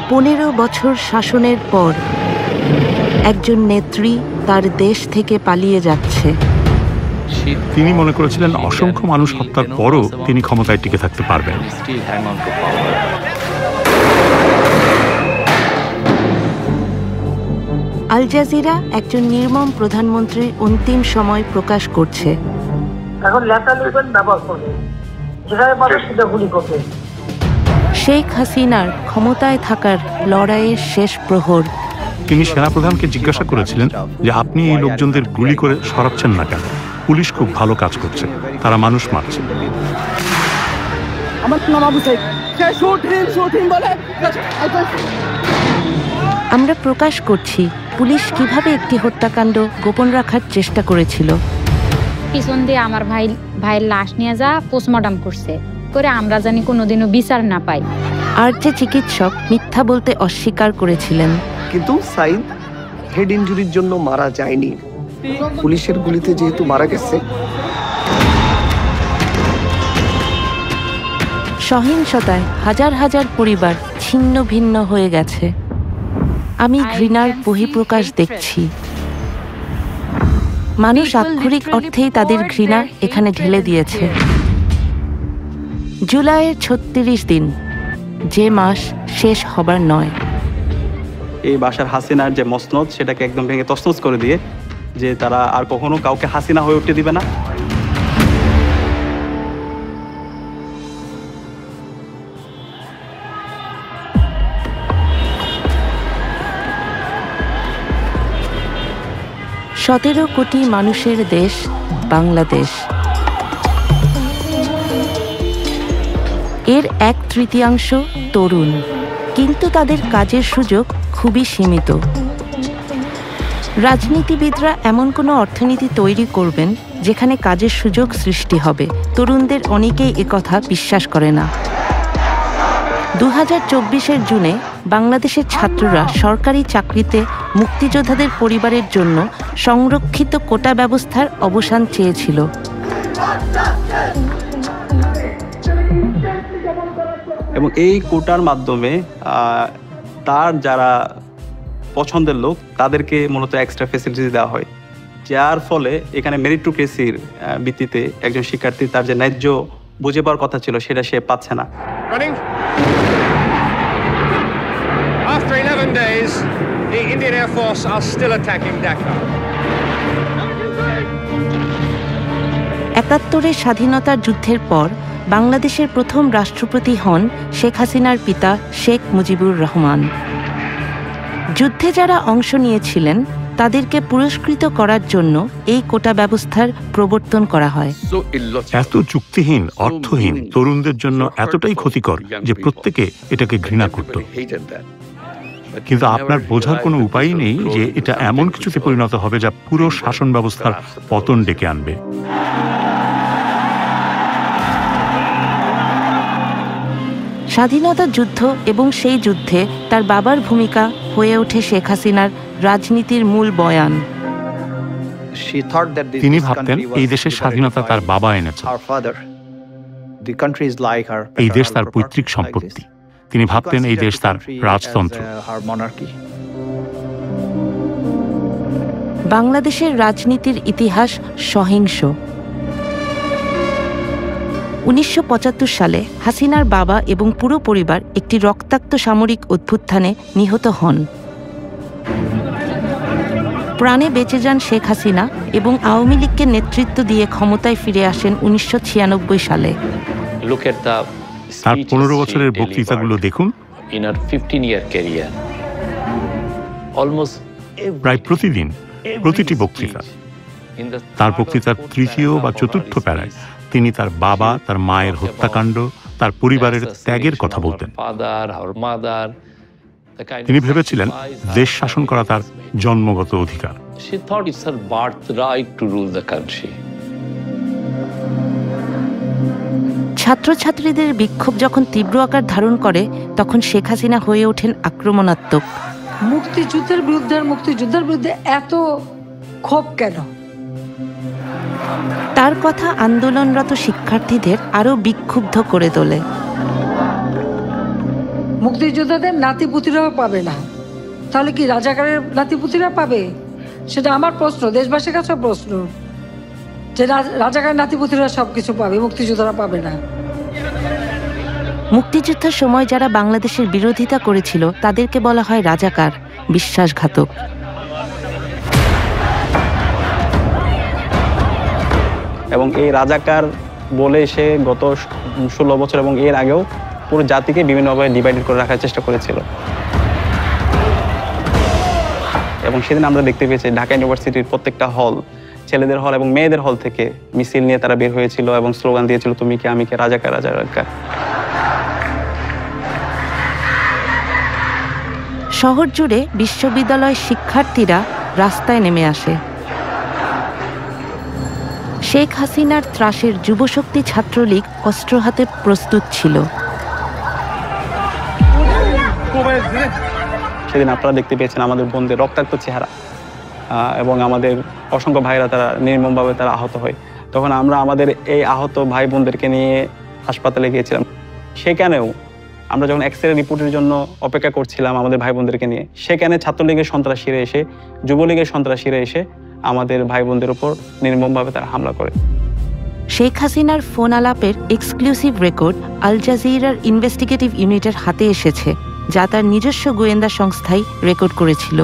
15 বছর শাসনের পর একজন নেত্রী তার দেশ থেকে পালিয়ে যাচ্ছে। তিনি মনে করেছিলেন অসংখ্য মানুষ হত্যার পরও তিনি ক্ষমতায় টিকে থাকতে পারবেন। আল জাজিরা একজন নির্মম প্রধানমন্ত্রীর অন্তিম সময় প্রকাশ করছে। এখন লেখা লিখবেন, ব্যবহার করবেন, যেখানে পাবে সেটা গুলি করবেন। শেখ হাসিনার ক্ষমতায় থাকার লড়াইয়ের শেষ প্রহর। তিনি সেনাপ্রধানকে জিজ্ঞাসা করেছিলেন যে আপনি এই লোকজনদের গুলি করে সরাচ্ছেন না কেন? পুলিশ খুব ভালো কাজ করছে, তারা মানুষ মারছে। আমরা প্রকাশ করছি পুলিশ কিভাবে একটি হত্যাকাণ্ড গোপন রাখার চেষ্টা করেছিল। পিছন দিয়ে আমার ভাইয়ের লাশ নিয়ে যা পোস্টমর্টম করছে করে আমরা জানি কোনোদিনও বিচার না পাই। আর যে চিকিৎসক মিথ্যা বলতে অস্বীকার করেছিলেন। কিন্তু সাইদ হেড ইনজুরির জন্য মারা যায়নি, পুলিশের গুলিতে যেহেতু মারা গেছে। সহিংসতায় হাজার হাজার পরিবার ছিন্ন ভিন্ন হয়ে গেছে। আমি ঘৃণার বহিঃপ্রকাশ দেখছি। মানুষ আক্ষরিক অর্থেই তাদের ঘৃণা এখানে ঢেলে দিয়েছে। জুলাইয়ের 36 দিন, যে মাস শেষ হবার নয়। এই বাশার হাসিনার যে মসনদ সেটাকে একদম ভেঙে তছনছ করে দিয়ে যে তারা আর কখনো কাউকে হাসিনা হয়ে উঠতে দিবে না। সতেরো কোটি মানুষের দেশ বাংলাদেশ। এর 1/3 তরুণ, কিন্তু তাদের কাজের সুযোগ খুবই সীমিত। রাজনীতিবিদরা এমন কোনো অর্থনীতি তৈরি করবেন যেখানে কাজের সুযোগ সৃষ্টি হবে। তরুণদের অনেকেই একথা বিশ্বাস করে না। 2024-এর জুনে বাংলাদেশের ছাত্ররা সরকারি চাকরিতে মুক্তিযোদ্ধাদের পরিবারের জন্য সংরক্ষিত কোটা ব্যবস্থার অবসান চেয়েছিল। এবং এই কোটার মাধ্যমে তার যারা পছন্দের লোক তাদেরকে মূলত এক্সট্রা ফ্যাসিলিটিস দেওয়া হয়, যার ফলে এখানে মেরিটোক্রেসির ভিত্তিতে একজন শিক্ষার্থী তার যে ন্যায্য বুঝে পাওয়ার কথা ছিল সেটা সে পাচ্ছে না। After 11 days, the Indian Air Force are still attacking Dhaka. 71-এর স্বাধীনতার যুদ্ধের পর বাংলাদেশের প্রথম রাষ্ট্রপতি হন শেখ হাসিনার পিতা শেখ মুজিবুর রহমান। যুদ্ধে যারা অংশ নিয়েছিলেন তাদেরকে পুরস্কৃত করার জন্য এই কোটা ব্যবস্থার প্রবর্তন করা হয়। এত যুক্তিহীন, অর্থহীন, তরুণদের জন্য এতটাই ক্ষতিকর যে প্রত্যেকে এটাকে ঘৃণা করত। কিন্তু আপনার বোঝার কোনো উপায় নেই যে এটা এমন কিছুতে পরিণত হবে যা পুরো শাসন ব্যবস্থার পতন ডেকে আনবে। স্বাধীনতা যুদ্ধ এবং সেই যুদ্ধে তার বাবার ভূমিকা হয়ে ওঠে শেখ হাসিনার রাজনীতির মূল বয়ান। তিনি ভাবতেন এই দেশের স্বাধীনতা তার বাবা এনেছে, এই দেশ তার পৈতৃক সম্পত্তি। তিনি ভাবতেন এই দেশ তার রাজতন্ত্র। বাংলাদেশের রাজনীতির ইতিহাস সহিংস। 1975 সালে হাসিনার বাবা এবং পুরো পরিবার একটি রক্তাক্ত সামরিক অভ্যুত্থানে নিহত হন। প্রাণে বেঁচে যান শেখ হাসিনা এবং আওয়ামী লীগকে নেতৃত্ব দিয়ে ক্ষমতায় ফিরে আসেন 1996 সালে। তার 15 বছরের বক্তৃতাগুলো দেখুন। প্রায় প্রতিদিন, প্রতিটি বক্তৃতা, তার বক্তৃতার তৃতীয় বা চতুর্থ প্যারায় তিনি তার বাবা, তার মায়ের হত্যাকাণ্ড, তার পরিবারের ত্যাগের কথা বলতেন। তিনি ভেবেছিলেন দেশ শাসন করা তার জন্মগত অধিকার। She thought it's her birthright to rule the country. ছাত্রছাত্রীদের বিক্ষোভ যখন তীব্র আকার ধারণ করে তখন শেখ হাসিনা হয়ে ওঠেন আক্রমণাত্মক। মুক্তিযুদ্ধের বিরুদ্ধে এত ক্ষোভ কেন? তার কথা আন্দোলনরত শিক্ষার্থীদের আরো বিক্ষুব্ধ করে তোলে। মুক্তিযোদ্ধাদের নাতিপুতিরাও পাবে না, তাহলে কি রাজাকারের নাতিপুতিরা পাবে? সেটা আমার প্রশ্ন, দেশবাসীর কাছে প্রশ্ন, যে রাজাকারের নাতিপুতিরা সবকিছু পাবে, মুক্তিযোদ্ধারা পাবে না। মুক্তিযুদ্ধের সময় যারা বাংলাদেশের বিরোধিতা করেছিল তাদেরকে বলা হয় রাজাকার, বিশ্বাসঘাতক। এবং এই রাজাকার বলে সে গত 16 বছর এবং এর আগেও পুরো জাতিকে বিভিন্নভাবে ডিভাইডেড করে রাখার চেষ্টা করেছিল। এবং সেদিন আমরা দেখতে পেয়েছি ঢাকা ইউনিভার্সিটির প্রত্যেকটা হল, ছেলেদের হল এবং মেয়েদের হল থেকে মিছিল নিয়ে তারা বের হয়েছিল এবং স্লোগান দিয়েছিল, তুমি কে আমি কে, রাজাকার রাজাকার। শহর জুড়ে বিশ্ববিদ্যালয় শিক্ষার্থীরা রাস্তায় নেমে আসে। শেখ হাসিনার ত্রাসের যুবশক্তি ছাত্রলীগ অস্ত্র হাতে প্রস্তুত ছিল। সেদিন আপনারা দেখতে পেয়েছেন আমাদের বোনদের রক্তাক্ত চেহারা এবং আমাদের অসংখ্য ভাইরা তারা নির্মমভাবে তারা আহত হয়। তখন আমরা আমাদের এই আহত ভাই বোনদেরকে নিয়ে হাসপাতালে গিয়েছিলাম। সেখানেও আমরা যখন এক্স-রে রিপোর্টের জন্য অপেক্ষা করছিলাম আমাদের ভাই বোনদেরকে নিয়ে, সেখানে ছাত্রলীগের সন্ত্রাসীরা এসে, যুবলীগের সন্ত্রাসীরা এসে আমাদের ভাই বোনদের উপর নির্মমভাবে তারা হামলা করে। শেখ হাসিনার ফোন আলাপের এক্সক্লুসিভ রেকর্ড আল জাজিরার ইনভেস্টিগেটিভ ইউনিটের হাতে এসেছে, যা তার নিজস্ব গোয়েন্দা সংস্থাই রেকর্ড করেছিল।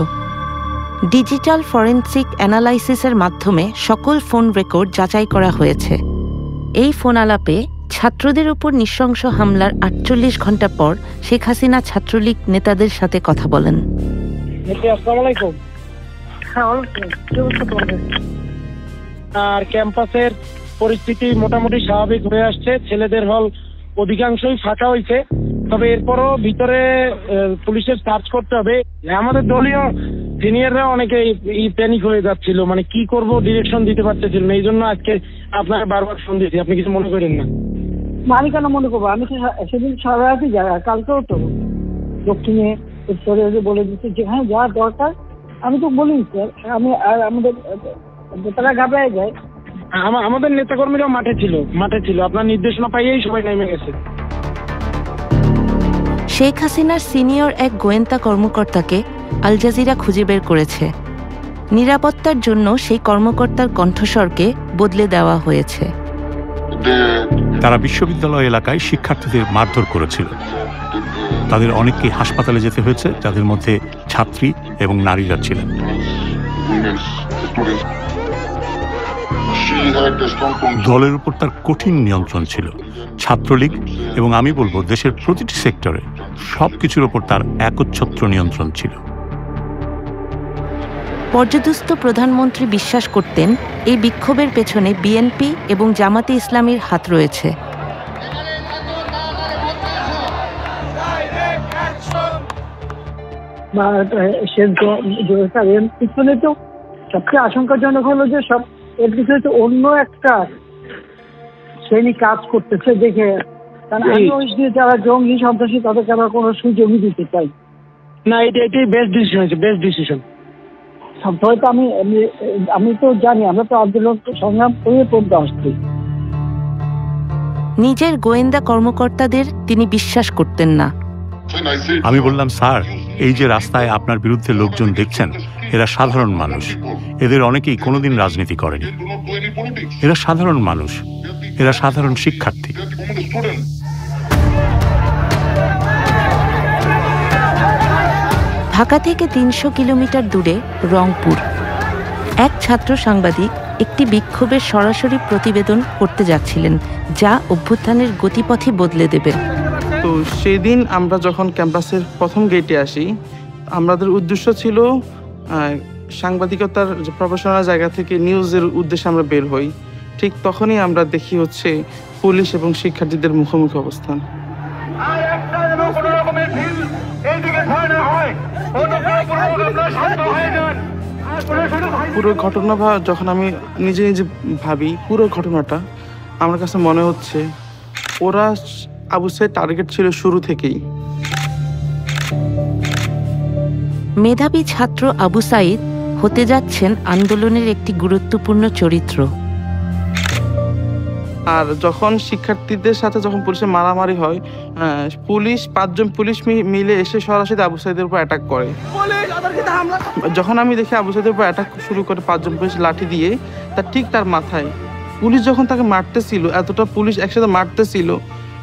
ডিজিটাল ফরেনসিক অ্যানালাইসিসের মাধ্যমে সকল ফোন রেকর্ড যাচাই করা হয়েছে। এই ফোন আলাপে ছাত্রদের উপর নৃশংস হামলার 48 ঘন্টা পর শেখ হাসিনা ছাত্রলীগ নেতাদের সাথে কথা বলেন। আর ক্যাম্পাসের পরিস্থিতি মোটামুটি স্বাভাবিক হয়ে আসছে, ছেলেদের হল অধিকাংশই ফাঁকা হয়েছে, তবে এরপরও ভিতরে পুলিশের সার্চ করতে হবে। আমাদের দলীয় সিনিয়ররা অনেকে প্যানিক হয়ে যাচ্ছিল, মানে কি করব ডিরেকশন দিতে পারতেছিল না। এই জন্য আজকে আপনাকে বারবার ফোন দিয়েছি, আপনি কিছু মনে করেন না। আমি কেন মনে করবো, আমি তো সেদিন সারা রাতই যাই, কালকেও তো দক্ষিণে উত্তরে বলে দিচ্ছি যেখানে যা দরকার আমি তো বলি স্যার। আমি আর আমাদের তারা ঘাবড়ায় যায়। আমাদের নেতাকর্মীরাও মাঠে ছিল, আপনার নির্দেশনা পাইয়েই সবাই নেমে গেছে। শেখ হাসিনার সিনিয়র এক গোয়েন্দা কর্মকর্তাকে আল জাজিরা খুঁজে বের করেছে। নিরাপত্তার জন্য সেই কর্মকর্তার কণ্ঠস্বরকে বদলে দেওয়া হয়েছে। তারা বিশ্ববিদ্যালয় এলাকায় শিক্ষার্থীদের মারধর করেছিল। তাদের অনেককে হাসপাতালে যেতে হয়েছে, যাদের মধ্যে ছাত্রী এবং নারীরা ছিলেন। দলের উপর তার কঠিন নিয়ন্ত্রণ ছিল। ছাত্রলীগ এবং আমি বলবো দেশের প্রতিটি সেক্টরে সবকিছুর উপর তার একচ্ছত্র নিয়ন্ত্রণ ছিল। পর্যদুস্ত প্রধানমন্ত্রী বিশ্বাস করতেন এই বিক্ষোভের পেছনে বিএনপি এবং জামাতে ইসলামীর হাত রয়েছে। পিছনে তো সবচেয়ে আশঙ্কাজনক হলো যে সব এর পিছনে তো অন্য একটা শ্রেণী কাজ করতেছে দেখে, কারণ আমি ওই যারা জঙ্গি সন্ত্রাসী তাদেরকে আমরা কোনো সুযোগই দিতে চাই না। এটাই বেস্ট ডিসিশন হয়েছে, বেস্ট ডিসিশন। হয়তো আমি তো জানি, আমরা তো আন্দোলন সংগ্রাম করে পড়তে আসছি। নিজের গোয়েন্দা কর্মকর্তাদের তিনি বিশ্বাস করতেন না। আমি বললাম, স্যার, এই যে রাস্তায় আপনার বিরুদ্ধে লোকজন দেখছেন, এরা সাধারণ মানুষ। এদের অনেকেই কোনোদিন রাজনীতি করেনি। এরা সাধারণ মানুষ, এরা সাধারণ শিক্ষার্থী। ঢাকা থেকে 300 কিলোমিটার দূরে রংপুর এক ছাত্র সাংবাদিক একটি বিক্ষোভের সরাসরি প্রতিবেদন করতে যাচ্ছিলেন, যা অভ্যুত্থানের গতিপথই বদলে দেবে। তো সেদিন আমরা যখন ক্যাম্পাসের প্রথম গেটে আসি, আমাদের উদ্দেশ্য ছিল সাংবাদিকতার প্রফেশনাল জায়গা থেকে নিউজের উদ্দেশ্যে আমরা বের হই। ঠিক তখনই আমরা দেখি হচ্ছে পুলিশ এবং শিক্ষার্থীদের মুখোমুখি অবস্থান। এইদিকে পুরো ঘটনা যখন আমি নিজে নিজে ভাবি পুরো ঘটনাটা, আমার কাছে মনে হচ্ছে ওরা আবু সাঈদ টার্গেট ছিল শুরু থেকেই। মেধাবী ছাত্র আবু সাঈদ হতে যাচ্ছেন আন্দোলনের একটি গুরুত্বপূর্ণ চরিত্র। আর যখন শিক্ষার্থীদের সাথে যখন পুলিশের মারামারি হয়, পুলিশ 5 জন পুলিশ মিলে এসে সরাসরি আবু সাঈদের উপর অ্যাটাক করে। যখন আমি দেখি আবু সাঈদের উপর অ্যাটাক শুরু করে 5 জন পুলিশ লাঠি দিয়ে, ঠিক তার মাথায় পুলিশ যখন তাকে মারতেছিল, এতটা পুলিশ একসাথে মারতেছিল,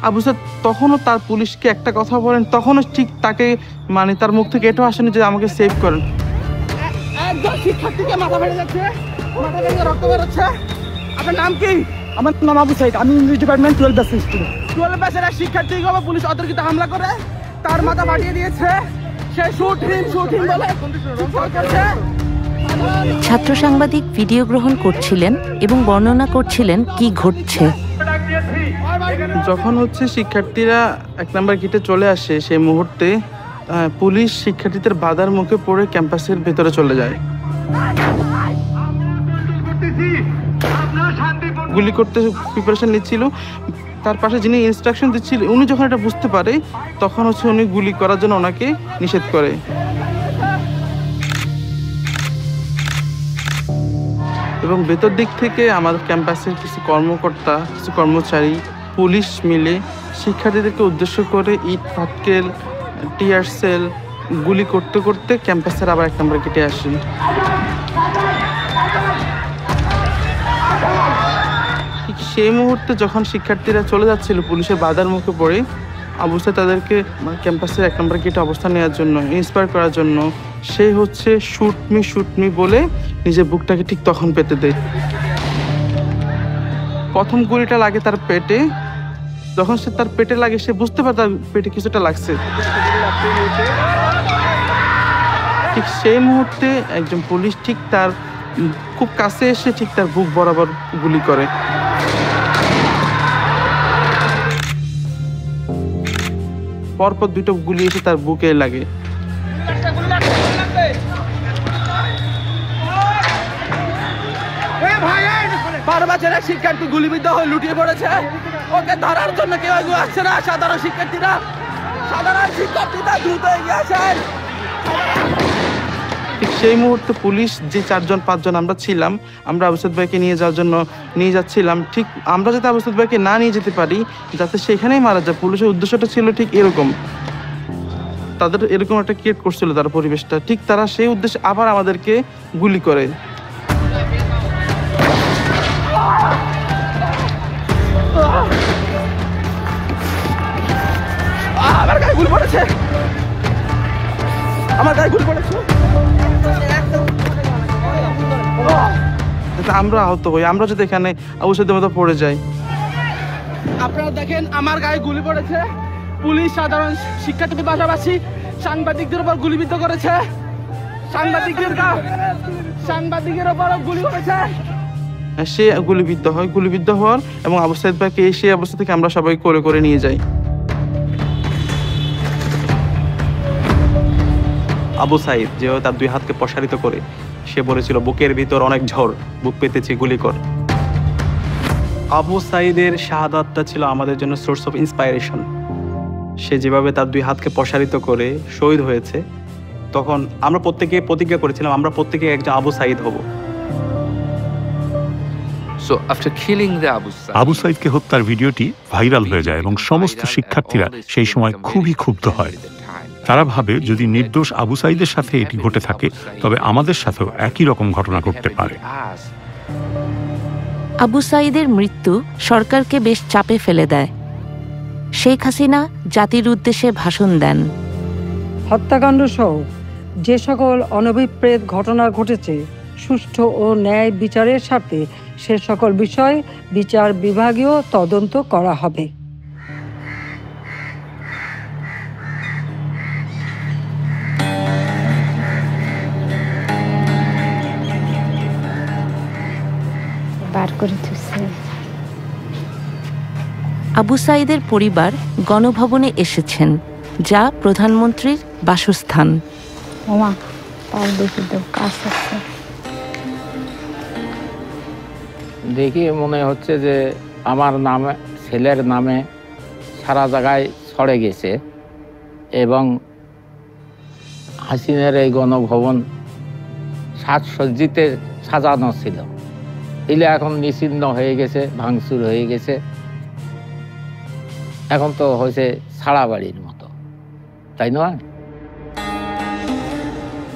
আবু সাঈদ তখনও তার পুলিশকে একটা কথা বলেন, তখনও ঠিক তাকে মানে তার মুখ থেকে এটাও আসেনি যে আমাকে সেভ করেন। একজন শিক্ষার্থীকে মাথা ফেটে যাচ্ছে, মাথা থেকে রক্ত বের হচ্ছে। আপনার নাম কি? আমার নাম আবু সাঈদ, আমি ইংলিশ ডিপার্টমেন্ট 12 ব্যাচের স্টুডেন্ট। 12 ব্যাচের এক শিক্ষার্থীকে পুলিশ অতর্কিত হামলা করে তার মাথা ফাটিয়ে দিয়েছে। সে শুট হিম বলে ছাত্র সাংবাদিক ভিডিও গ্রহণ করছিলেন এবং বর্ণনা করছিলেন কি ঘটছে। যখন শিক্ষার্থীরা 1 নম্বর গেটে চলে আসে, সেই মুহূর্তে পুলিশ শিক্ষার্থীদের বাধার মুখে পড়ে ক্যাম্পাসের ভেতরে চলে যায়। গুলি করতে প্রিপারেশন নিচ্ছিল, তার পাশে যিনি ইনস্ট্রাকশন দিচ্ছিল উনি যখন এটা বুঝতে পারে, তখন উনি গুলি করার জন্য ওনাকে নিষেধ করে। এবং ভেতর দিক থেকে আমাদের ক্যাম্পাসের কিছু কর্মকর্তা, কিছু কর্মচারী, পুলিশ মিলে শিক্ষার্থীদেরকে উদ্দেশ্য করে ইট পাটকেল, টিয়ার সেল গুলি করতে করতে ক্যাম্পাসের আবার 1 নম্বর গেটে আসে। ঠিক সেই মুহূর্তে যখন শিক্ষার্থীরা চলে যাচ্ছিল পুলিশের বাধার মুখে পড়ে, আবু সাঈদ তাদেরকে ক্যাম্পাসের 1 নম্বর গেটে অবস্থান নেওয়ার জন্য, ইন্সপায়ার করার জন্য সে শুট মি বলে নিজের বুকটাকে ঠিক তখন পেতে দেয়। প্রথম গুলিটা লাগে তার পেটে। যখন সে তার পেটে লাগে, সে বুঝতে পারে তার পেটে কিছুটা লাগছে। ঠিক সেই মুহূর্তে একজন পুলিশ ঠিক তার খুব কাছে এসে ঠিক তার বুক বরাবর গুলি করে। পরপর 2টা গুলি এসে তার বুকে লাগে। শিক্ষার্থী গুলিবিদ্ধ হয়ে লুটিয়ে পড়েছে, ওকে ধরার জন্য কেউ আসছে না। সাধারণ শিক্ষার্থীরা দ্রুত এগিয়ে আসেন। ঠিক সেই মুহূর্তে পুলিশ যে 4 জন 5 জন আমরা ছিলাম, আমরা আবু সাঈদ ভাইকে নিয়ে যাওয়ার জন্য নিয়ে যাচ্ছিলাম। ঠিক আমরা যাতে আবু সাঈদ ভাইকে না নিয়ে যেতে পারি, যাতে সেখানেই মারা যায়, পুলিশের উদ্দেশ্যটা ছিল ঠিক এরকম। তাদের এরকম একটা ক্রিয়েট করছিল তার পরিবেশটা। ঠিক তারা সেই উদ্দেশ্যে আবার আমাদেরকে গুলি করে। আমার গায়ে গুলি পড়েছে, আমার গায়ে গুলি পড়েছে। আমরা আহত হই, আমরা যদি এখানে আবু সাঈদের মতো পড়ে যাই। আপনারা দেখেন আমার গায়ে গুলি পড়েছে। পুলিশ সাধারণ শিক্ষার্থীদের পাশাপাশি সাংবাদিকদের উপর গুলিবিদ্ধ করেছে। সাংবাদিকের উপরও গুলি করেছে। সে গুলিবিদ্ধ হওয়ার এবং আবু সাঈদ ভাইকে সেই অবস্থা থেকে আমরা সবাই করে করে নিয়ে যাই। আবু সাঈদ যে তার 2 হাতকে প্রসারিত করে সে বলেছিল, বুকের ভিতর অনেক ঝড়, বুক পেতেছি, গুলি কর। আবু সাঈদের শাহাদাতটা ছিল আমাদের জন্য সোর্স অফ ইন্সপায়ারেশন। সে যেভাবে তার 2 হাতকে প্রসারিত করে শহীদ হয়েছে, তখন আমরা প্রত্যেকে প্রতিজ্ঞা করেছিলাম আমরা প্রত্যেকে একজন আবু সাঈদ হব। আবু সাঈদকে হত্যার ভিডিওটি ভাইরাল হয়ে যায় এবং সমস্ত শিক্ষার্থীরা সেই সময় খুবই ক্ষুব্ধ হয়। তারা ভাবে যদি নির্দোষ আবু সাঈদের সাথে এটি ঘটে থাকে, তবে আমাদের সাথেও একই রকম ঘটনা ঘটতে পারে। আবু সাঈদের মৃত্যু সরকারকে বেশ চাপে ফেলে দেয়। শেখ হাসিনা জাতির উদ্দেশ্যে ভাষণ দেন। হত্যাকাণ্ড সহ যে সকল অনভিপ্রেত ঘটনা ঘটেছে, সুষ্ঠু ও ন্যায় বিচারের সাথে সে সকল বিষয় বিচার বিভাগীয় তদন্ত করা হবে। আবু সাঈদের পরিবার গণভবনে এসেছেন, যা প্রধানমন্ত্রীর বাসস্থান। দেখি মনে হচ্ছে যে আমার নামে, ছেলের নামে সারা জায়গায় ছড়ে গেছে এবং হাসিনের এই গণভবন সাজসজ্জিতে সাজানো ছিল, এগুলো এখন নিশ্চিহ্ন হয়ে গেছে, ভাঙচুর হয়ে গেছে, এখন তো হয়েছে ছাড়া বাড়ির মতো, তাই নয়?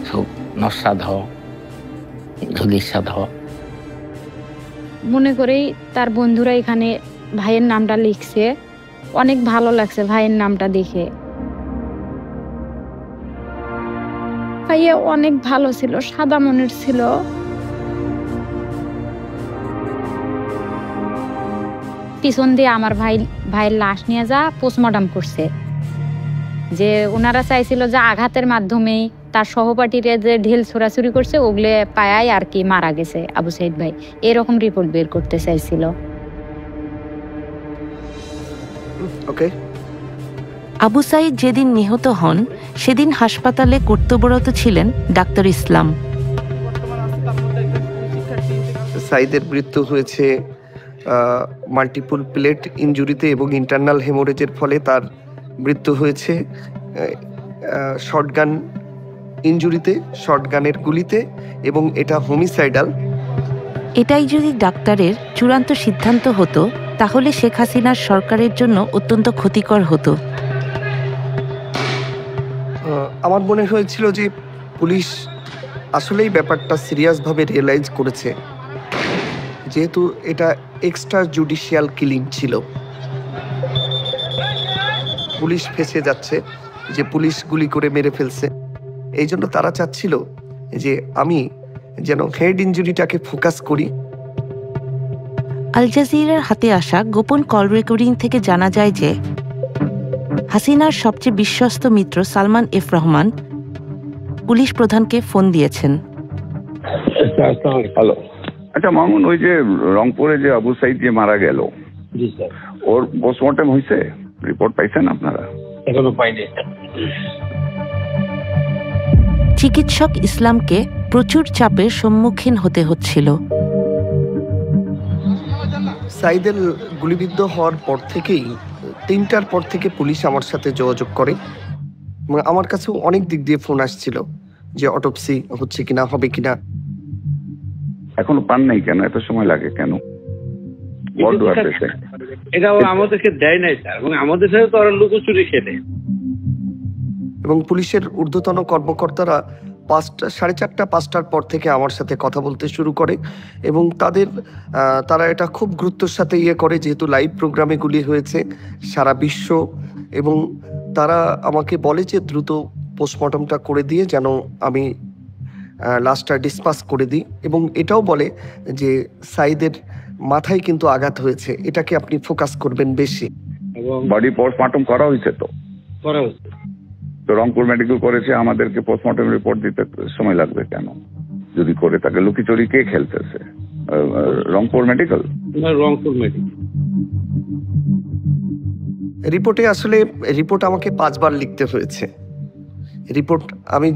সব নস্বাধ, ধুলিস্বাধ। মনে করেই তার বন্ধুরা এখানে ভাইয়ের নামটা লিখছে, অনেক ভালো লাগছে ভাইয়ের নামটা দেখে। ভাইয়া অনেক ভালো ছিল, সাদা মনের ছিল। পিছন দিয়ে আমার ভাইয়ের লাশ নিয়ে যা পোস্টমর্টম করছে, যে ওনারা চাইছিল যে আঘাতের মাধ্যমেই তার সহপাঠীরা যে ঢিল ছোড়াছুরি করছে ওগুলো পায়াই আর কি মারা গেছে আবু সাইদ ভাই, এরকম রিপোর্ট বের করতে চাইছিল। ওকে। আবু সাইদ যেদিন নিহত হন সেদিন হাসপাতালে কর্তব্যরত ছিলেন ডাক্তার ইসলাম। সাইদের মৃত্যু হয়েছে মাল্টিপল প্লেট ইনজুরিতে এবং ইন্টারনাল হেমোরেজের ফলে তার মৃত্যু হয়েছে শর্টগান ইনজুরিতে, শর্টগানের গুলিতে, এবং এটা হোমিসাইডাল। এটাই যদি ডাক্তারের চূড়ান্ত সিদ্ধান্ত হতো তাহলে শেখ হাসিনার সরকারের জন্য অত্যন্ত ক্ষতিকর হতো। আমার মনে হয়েছিল যে পুলিশ আসলেই ব্যাপারটা সিরিয়াসভাবে রিয়েলাইজ করেছে, যেহেতু এটা এক্সট্রা জুডিশিয়াল কিলিং ছিল। পুলিশ ফেঁসে যাচ্ছে যে পুলিশ গুলি করে মেরে ফেলছে, এই জন্য তারা চাচ্ছিল যে আমি যেন হেড ইনজুরিটাকে ফোকাস করি। আল জাজিরার হাতে আসা গোপন কল রেকর্ডিং থেকে জানা যায় যে হাসিনার সবচেয়ে বিশ্বস্ত মিত্র সালমান এফ রহমান পুলিশ প্রধানকে ফোন দিয়েছেন। হ্যালো, আচ্ছা মামুন, ওই যে রংপুরে যে আবু সাইদ যে মারা গেল, ওর পোস্টমর্টম হয়েছে? রিপোর্ট পাইছেন আপনারা? এখনো পাইনি। চিকিৎসক ইসলামকে প্রচুর চাপের সম্মুখীন হতে হচ্ছিল। সাইদের গুলিবিদ্ধ হওয়ার পর থেকেই 3টার পর থেকে পুলিশ আমার সাথে যোগাযোগ করে। আমার কাছেও অনেক দিক দিয়ে ফোন আসছিল যে অটোপসি হচ্ছে কিনা, হবে কিনা। এখনো পান নাই কেন? এত সময় লাগে কেন? এটা আমাদেরকে দেয় নাই স্যার, এবং আমাদের সাথে তো ওরা লুকোচুরি খেলে। এবং পুলিশের ঊর্ধ্বতন কর্মকর্তারা 4:30, 5টার পর থেকে আমার সাথে কথা বলতে শুরু করে, এবং তারা এটা খুব গুরুত্বের সাথে করে, যেহেতু লাইভ প্রোগ্রামে গুলি হয়েছে সারা বিশ্ব, এবং তারা আমাকে বলে যে দ্রুত পোস্টমর্টমটা করে দিয়ে যেন আমি লাশটা ডিসপাস করে দিই, এবং এটাও বলে যে সাইদের মাথায় কিন্তু আঘাত হয়েছে, এটাকে আপনি ফোকাস করবেন বেশি। বডি পোস্টমর্টম করা হয়েছে তো? করা হয়েছে তো, রংপুর মেডিকেল করেছে, আমাদেরকে পোস্টমর্টম রিপোর্ট দিতে সময় লাগবে কেন? যদি করে থাকে লুকিচুরি কে খেলতেছে? রংপুর মেডিকেল? রংপুর মেডিকেল রিপোর্টে আসলে রিপোর্ট আমাকে 5 বার লিখতে হয়েছে। রিপোর্ট আমি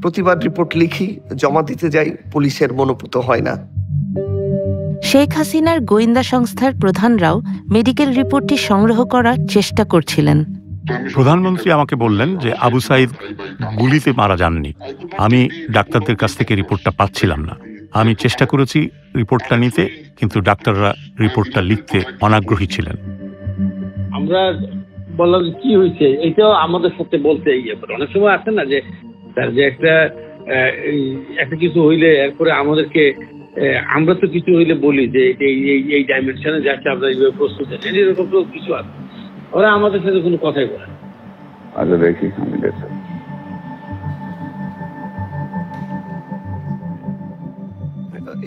প্রতিবার রিপোর্ট লিখি, জমা দিতে যাই, পুলিশের মনোপুত হয় না। শেখ হাসিনার গোয়েন্দা সংস্থার প্রধানরাও মেডিকেল রিপোর্টটি সংগ্রহ করার চেষ্টা করছিলেন। প্রধানমন্ত্রী আমাকে বললেন যে আবু সাইদ গুলিতে মারা যাননি। আমি ডাক্তারদের কাছ থেকে রিপোর্টটা পাচ্ছিলাম না। আমি চেষ্টা করেছি রিপোর্টটা নিতে, কিন্তু ডাক্তাররা রিপোর্টটা লিখতে অনাগ্রহী ছিলেন। আমরা বললাম কি হয়েছে, এটাও আমাদের সাথে বলতে অনেক সময় আছে না যে তার যে একটা কিছু হইলে এরপরে আমাদেরকে, আমরা তো কিছু হইলে বলি যে এই ডাইমেনশনে যাচ্ছে, আমরা এইভাবে প্রস্তুত আছি, এরকম তো কিছু আছে। ওরা আমাদের সাথে কোনো কথাই বলে না। আচ্ছা দেখি, আমি দেখি।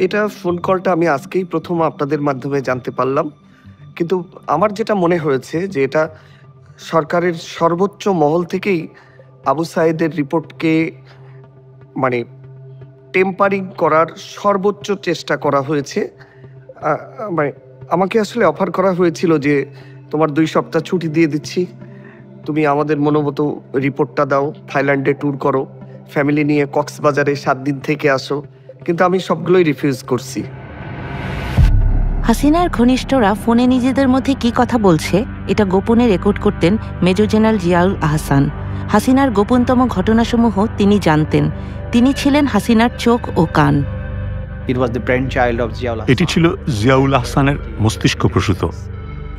এটা ফোন কলটা আমি আজকেই প্রথম আপনাদের মাধ্যমে জানতে পারলাম, কিন্তু আমার যেটা মনে হয়েছে যে এটা সরকারের সর্বোচ্চ মহল থেকেই আবু সাইদের রিপোর্টকে মানে টেম্পারিং করার সর্বোচ্চ চেষ্টা করা হয়েছে। মানে আমাকে আসলে অফার করা হয়েছিল যে তোমার 2 সপ্তাহ ছুটি দিয়ে দিচ্ছি, তুমি আমাদের মনোমতো রিপোর্টটা দাও, থাইল্যান্ডে ট্যুর করো, ফ্যামিলি নিয়ে কক্সবাজারে 7 দিন থেকে আসো, কিন্তু আমি সবগুলোই রিফিউজ করছি। হাসিনার ঘনিষ্ঠরা ফোনে নিজেদের মধ্যে কি কথা বলছে এটা গোপনে রেকর্ড করতেন মেজর জেনারেল জিয়াউল আহসান। হাসিনার গোপনতম ঘটনাসমূহ তিনি জানতেন। তিনি ছিলেন হাসিনার চোখ ও কান। এটি ছিল জিয়াউল আহসানের মস্তিষ্ক প্রসূত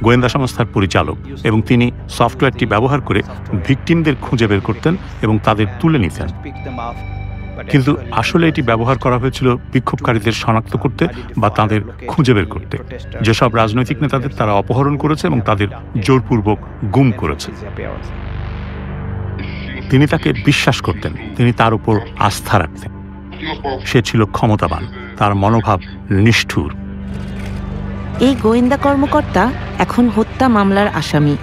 গোয়েন্দা সংস্থার পরিচালক, এবং তিনি সফটওয়্যারটি ব্যবহার করে ভিকটিমদের খুঁজে বের করতেন এবং তাদের তুলে নিতেন। কিন্তু আসলে এটি ব্যবহার করা হয়েছিল বিক্ষোভকারীদের শনাক্ত করতে বা তাদের খুঁজে বের করতে। যেসব রাজনৈতিক নেতাদের তারা অপহরণ করেছে এবং তাদের জোরপূর্বক গুম করেছে। তিনি তাকে বিশ্বাস করতেন, তিনি তার উপর আস্থা রাখতেন। সে ছিল ক্ষমতাবান, তার মনোভাব নিষ্ঠুর। এই গোয়েন্দা কর্মকর্তা এখন হত্যা মামলার আসামি।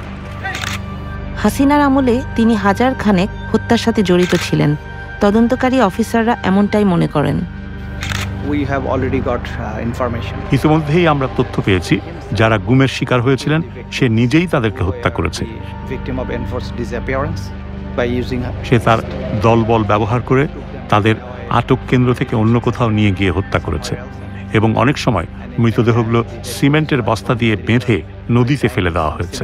হাসিনার আমলে তিনি হাজার খানেক হত্যার সাথে জড়িত ছিলেন। তদন্তকারী অফিসাররা এমনটাই মনে করেন। ইতিমধ্যেই আমরা তথ্য পেয়েছি যারা গুমের শিকার হয়েছিলেন সে নিজেই তাদেরকে হত্যা করেছে। সে তার দলবল ব্যবহার করে তাদের আটক কেন্দ্র থেকে অন্য কোথাও নিয়ে গিয়ে হত্যা করেছে, এবং অনেক সময় মৃতদেহগুলো সিমেন্টের বস্তা দিয়ে বেঁধে নদীতে ফেলে দেওয়া হয়েছে।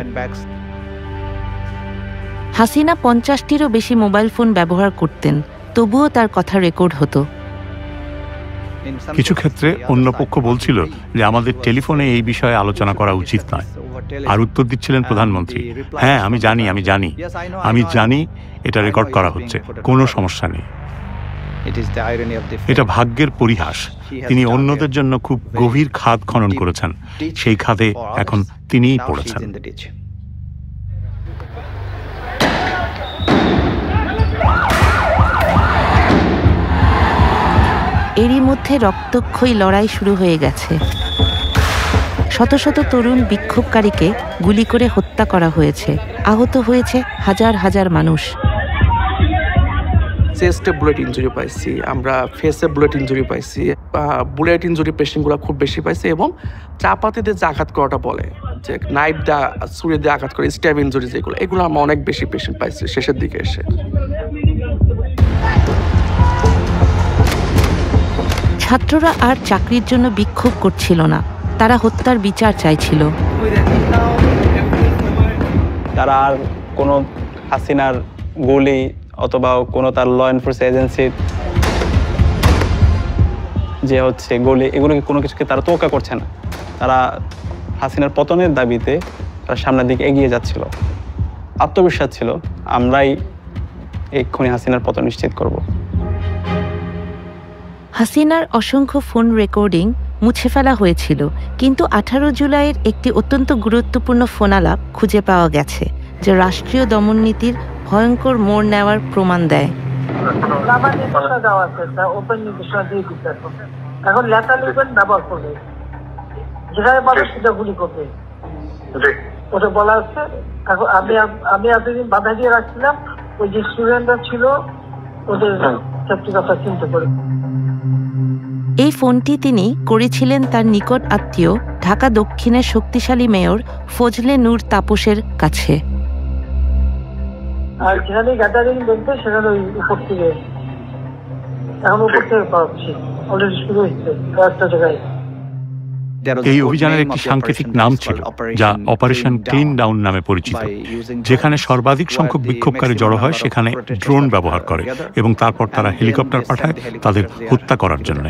হাসিনা 50টিরও বেশি মোবাইল ফোন ব্যবহার করতেন, তবুও তার কথা রেকর্ড হতো। কিছু ক্ষেত্রে অন্য পক্ষ বলছিল যে আমাদের টেলিফোনে এই বিষয়ে আলোচনা করা উচিত নয়, আর উত্তর দিচ্ছিলেন প্রধানমন্ত্রী, হ্যাঁ আমি জানি এটা রেকর্ড করা হচ্ছে, কোনো সমস্যা নেই। এটা ভাগ্যের পরিহাস। তিনি অন্যদের জন্য খুব গভীর খাদ খনন করেছেন, সেই খাদে এখন তিনিই পড়েছেন। এরই মধ্যে রক্তক্ষয়ী লড়াই শুরু হয়ে গেছে। শত শত তরুণ বিক্ষোভকারীকে গুলি করে হত্যা করা হয়েছে, আহত হয়েছে হাজার হাজার মানুষ। চেস্টে বুলেট ইঞ্জুরি পাইছি, আমরা ফেসে বুলেট ইঞ্জুরি পাইছি, বুলেট ইঞ্জুরি পেশেন্টগুলো খুব বেশি পাইছে, এবং চাপাতিতে যে আঘাত করাটা বলে যে নাইফ দা ছুরি দিয়ে আঘাত করে স্ট্যাব ইঞ্জুরি এগুলো আমরা অনেক বেশি পেশেন্ট পাইছি শেষের দিকে এসে। ছাত্ররা আর চাকরির জন্য বিক্ষোভ করছিল না, তারা হত্যার বিচার চাইছিল। তারা আর কোনো হাসিনার গুলি অথবা কোনো তার ল এনফোর্সমেন্ট এজেন্সির যে হচ্ছে গুলি, এগুলোকে কোনো কিছুকে তারা তোয়াক্কা করছে না। তারা হাসিনার পতনের দাবিতে তারা সামনের দিকে এগিয়ে যাচ্ছিল। আত্মবিশ্বাস ছিল আমরাই এক্ষুনি হাসিনার পতন নিশ্চিত করব। হাসিনার অসংখ্য ফোন রেকর্ডিং মুছে ফেলা হয়েছিল, কিন্তু 18 জুলাইয়ের একটি অত্যন্ত গুরুত্বপূর্ণ ফোনালাপ খুঁজে পাওয়া গেছে, যে রাষ্ট্রীয় দমননীতির ভয়ঙ্কর মোড় নেওয়ার প্রমাণ দেয়। এখন লেখা লিখবেন, ব্যবহার করবে, যেখানে পাবে সেটা গুলি করবে, ওটা বলা হচ্ছে। এখন আমি এতদিন বাধা দিয়ে রাখছিলাম, ওই যে স্টুডেন্টরা ছিল ওদের সত্যি কথা চিন্তা করে। এই ফোনটি তিনি করেছিলেন তার নিকট আত্মীয় ঢাকা দক্ষিণের শক্তিশালী মেয়র ফজলে নূর তাপসের কাছে। আর যেখানে গ্যাদারিং বলতে সেখানে ওই উপর থেকে, এখন উপর থেকে পাচ্ছি, অলরেডি শুরু হচ্ছে কয়েকটা জায়গায়। এই অভিযানের একটি সাংকেতিক নাম ছিল যা অপারেশন ক্লিন ডাউন নামে পরিচিত, যেখানে সর্বাধিক সংখ্যক বিক্ষোভকারী জড়ো হয় সেখানে ড্রোন ব্যবহার করে এবং তারপর তারা হেলিকপ্টার পাঠায় তাদের হত্যা করার জন্য।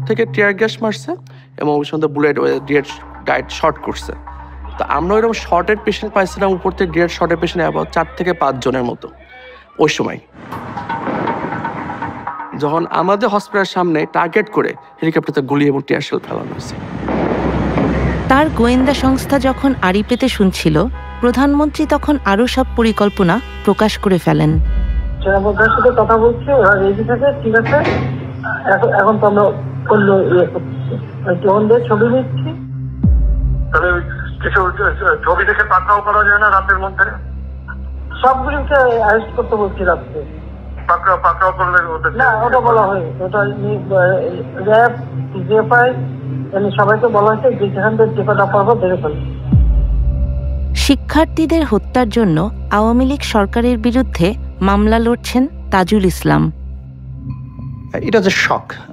থেকে টিয়ার গ্যাস মারছে এবং ওই সঙ্গে বুলেট ডাইরেক্ট শর্ট করছে। তো আমরা ওইরকম শর্টের পেশেন্ট পাইছিলাম উপর থেকে ডিরেক্ট শর্টের পেশেন্ট অ্যাবাউট 4 থেকে 5 জনের মতো ওই সময়। যখন আমাদের হসপিটালের সামনে টার্গেট করে হেলিকপ্টারতে গুলি এবং টিয়ার শেল ফেলানো হয়েছে। তার গোয়েন্দা সংস্থা যখন আড়ি পেতে শুনছিল, প্রধানমন্ত্রী তখন আরো সব পরিকল্পনা প্রকাশ করে ফেলেন। সেনাপ্রধানের সাথে কথা বলছি, ওরা রেডি থাকে, ঠিক আছে, এখন তো আমরা করলো ইয়ে করছি, ড্রোনদের ছবি নিচ্ছি। তবে কিছু ছবি দেখে পাকড়াও করা যায় না রাতের মধ্যে? সবগুলিকে অ্যারেস্ট করতে বলছি রাত্রে। পাকড়াও করলে না, ওটা বলা হয়নি, ওটা র্যাব জিএফআই সবাইকে বলা হয়েছে যে যেখান থেকে যে কটা পারবো ধরে ফেলবে। শিক্ষার্থীদের হত্যার জন্য আওয়ামী লীগ সরকারের বিরুদ্ধে মামলা লড়ছেন তাজুল ইসলাম।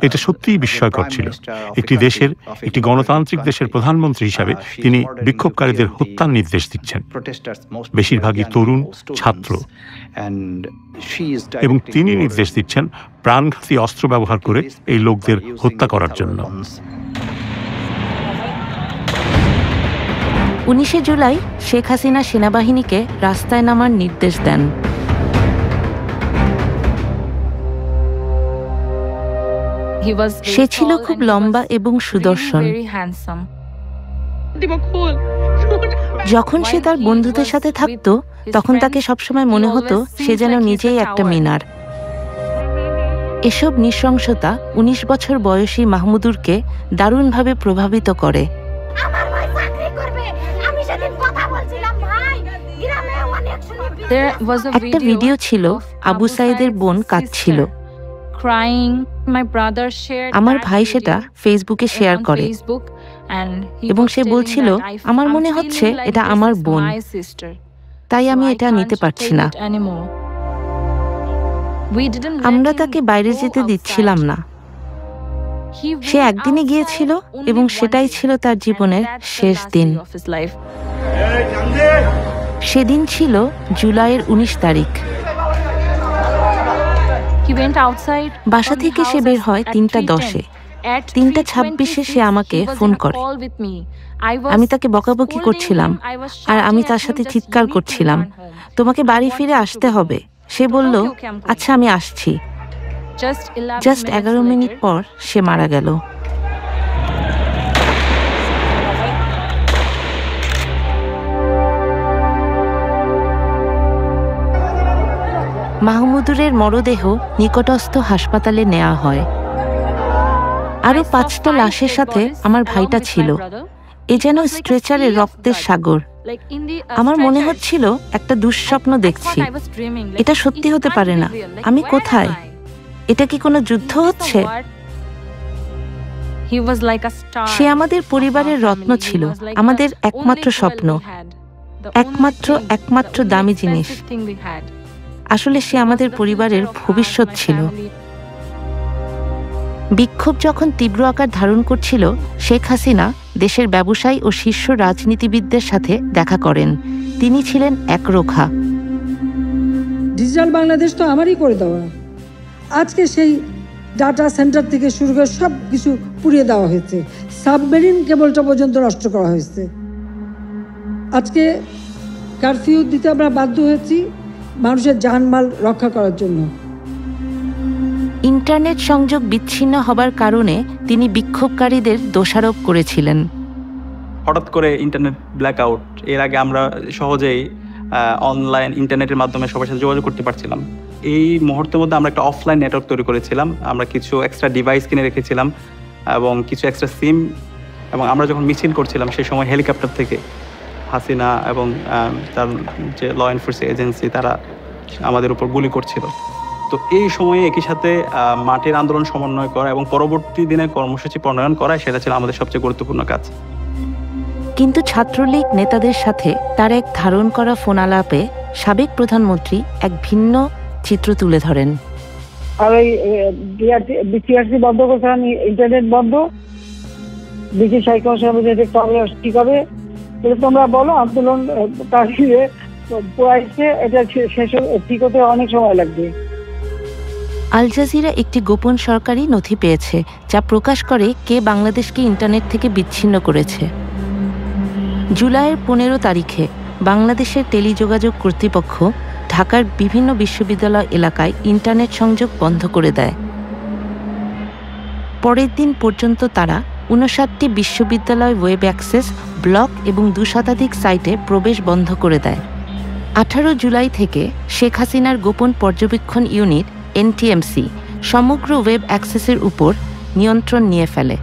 এটা সত্যিই বিস্ময়কর ছিল। একটি দেশের, একটি গণতান্ত্রিক দেশের প্রধানমন্ত্রী হিসাবে তিনি বিক্ষোভকারীদের হত্যার নির্দেশ দিচ্ছেন, বেশিরভাগই তরুণ ছাত্র, এবং তিনি নির্দেশ দিচ্ছেন প্রাণঘাতী অস্ত্র ব্যবহার করে এই লোকদের হত্যা করার জন্য। 19 জুলাই শেখ হাসিনা সেনাবাহিনীকে রাস্তায় নামার নির্দেশ দেন। সে ছিল খুব লম্বা এবং সুদর্শন। যখন সে তার বন্ধুদের সাথে থাকত তখন তাকে সবসময় মনে হতো সে যেন নিজেই একটা মিনার। এসব নৃশংসতা 19 বছর বয়সী মাহমুদুরকে দারুণভাবে প্রভাবিত করে। একটা ভিডিও ছিল, আবু সাইদের বোন কাঁদছিল। আমার ভাই সেটা ফেসবুকে শেয়ার করে এবং সে বলছিল, আমার মনে হচ্ছে এটা আমার বোন, তাই আমি এটা নিতে পারছি না। আমরা তাকে বাইরে যেতে দিচ্ছিলাম না। সে একদিনে গিয়েছিল এবং সেটাই ছিল তার জীবনের শেষ দিন। সেদিন ছিল জুলাইয়ের 19 তারিখ। বাসা থেকে সে বের হয় 3:10-এ। 3:26-এ সে আমাকে ফোন করে। আমি তাকে বকাবকি করছিলাম আর আমি তার সাথে চিৎকার করছিলাম, তোমাকে বাড়ি ফিরে আসতে হবে। সে বলল, আচ্ছা আমি আসছি। জাস্ট 11 মিনিট পর সে মারা গেল। মাহমুদুরের মরদেহ নিকটস্থ হাসপাতালে নেওয়া হয়। আরো 5টা লাশের সাথে আমার ভাইটা ছিল। এ যেন স্ট্রেচারে রক্তের সাগর। আমার মনে হচ্ছিল একটা দুঃস্বপ্ন দেখছি। এটা সত্যি হতে পারে না। আমি কোথায়? এটা কি কোনো যুদ্ধ হচ্ছে? সে আমাদের পরিবারের রত্ন ছিল, আমাদের একমাত্র স্বপ্ন, একমাত্র দামি জিনিস। আসলে সে আমাদের পরিবারের ভবিষ্যৎ ছিল। বিক্ষোভ যখন তীব্র আকার ধারণ করছিল, শেখ হাসিনা দেশের ব্যবসায়ী ও শীর্ষ রাজনীতিবিদদের সাথে দেখা করেন। তিনি ছিলেন একরোখা। ডিজিটাল বাংলাদেশ তো আমারই করে দেওয়া। আজকে সেই ডাটা সেন্টার থেকে শুরু করে সব কিছু পুড়িয়ে দেওয়া হয়েছে, সাবমেরিন কেবলটা পর্যন্ত নষ্ট করা হয়েছে। আজকে কারফিউ দিতে আমরা বাধ্য হয়েছি মানুষের জানমাল রক্ষা করার জন্য। ইন্টারনেট সংযোগ বিচ্ছিন্ন হবার কারণে তিনি বিক্ষোভকারীদের দোষারোপ করেছিলেন। হঠাৎ করে ইন্টারনেট ব্ল্যাকআউট, এর আগে আমরা সহজেই অনলাইন ইন্টারনেটের মাধ্যমে সবার সাথে যোগাযোগ করতে পারছিলাম। এই মুহূর্তের মধ্যে আমরা একটা অফলাইন নেটওয়ার্ক তৈরি করেছিলাম। আমরা কিছু এক্সট্রা ডিভাইস কিনে রেখেছিলাম এবং কিছু এক্সট্রা সিম, এবং আমরা যখন মিছিল করছিলাম সেই সময় হেলিকপ্টার থেকে হাসিনা এবং তার যে ল এনফোর্সিং এজেন্সি তারা আমাদের উপর গুলি করছিল। তো এই সময়ে একই সাথে মাঠের আন্দোলন সমন্বয় করা এবং পরবর্তী দিনে কর্মসূচি প্রণয়ন করা, সেটা ছিল আমাদের সবচেয়ে গুরুত্বপূর্ণ কাজ। কিন্তু ছাত্রলীগ নেতাদের সাথে তার এক ধারণ করা ফোন আলাপে সাবেক প্রধানমন্ত্রী এক ভিন্ন চিত্র তুলে ধরেন। আর এই বিসিআরসি বন্ধ করতে, ইন্টারনেট বন্ধ, বিসি সাইকল ঠিক হবে, তোমরা বলো আন্দোলন কাশিয়ে পোয়াইছে, এটা শেষ ঠিক হতে অনেক সময় লাগবে। আল জাজিরা একটি গোপন সরকারি নথি পেয়েছে যা প্রকাশ করে কে বাংলাদেশকে ইন্টারনেট থেকে বিচ্ছিন্ন করেছে। জুলাইয়ের 15 তারিখে বাংলাদেশের টেলিযোগাযোগ কর্তৃপক্ষ ঢাকার বিভিন্ন বিশ্ববিদ্যালয় এলাকায় ইন্টারনেট সংযোগ বন্ধ করে দেয়। পরের দিন পর্যন্ত তারা 59টি বিশ্ববিদ্যালয় ওয়েব অ্যাক্সেস, ব্লগ এবং 2 শতাধিক সাইটে প্রবেশ বন্ধ করে দেয়। 18 জুলাই থেকে শেখ হাসিনার গোপন পর্যবেক্ষণ ইউনিট এনটিএমসি সমগ্র ওয়েব অ্যাক্সেসের উপর নিয়ন্ত্রণ নিয়ে ফেলে।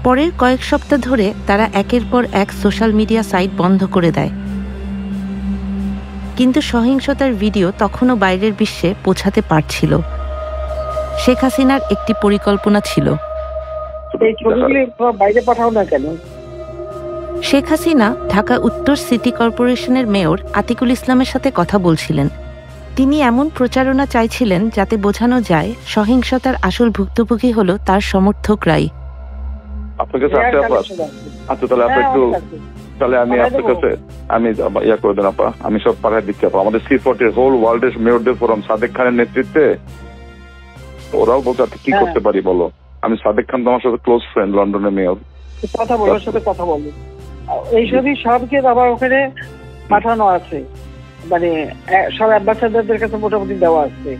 পরের কয়েক সপ্তাহ ধরে তারা একের পর এক সোশ্যাল মিডিয়া সাইট বন্ধ করে দেয়। কিন্তু সহিংসতার ভিডিও তখনও বাইরের বিশ্বে পৌঁছাতে পারছিল। শেখ হাসিনার একটি পরিকল্পনা ছিল। শেখ হাসিনা ঢাকা উত্তর সিটি কর্পোরেশনের মেয়র আতিকুল ইসলামের সাথে কথা বলছিলেন। তিনি এমন প্রচারণা চাইছিলেন যাতে বোঝানো যায় সহিংসতার আসল ভুক্তভোগী হলো তার সমর্থকরাই। আপনার কাছে আছে আপা? আচ্ছা, তাহলে আপনি একটু, তাহলে আমি আপনার কাছে আমি ইয়া করে দেন আপা, আমি সব পাঠাই দিচ্ছি আপা। আমাদের C40 হোল ওয়ার্ল্ডের মেয়রদের ফোরাম সাদেক খানের নেতৃত্বে, ওরাও বলছে কি করতে পারি বলো। আমি সাদেক খান তো আমার সাথে ক্লোজ ফ্রেন্ড, লন্ডনের মেয়র। কথা বলো, সাথে কথা বলো। এইসবই সবকে আবার ওখানে পাঠানো আছে, মানে সব অ্যাম্বাসাডারদের কাছে মোটামুটি দেওয়া আছে।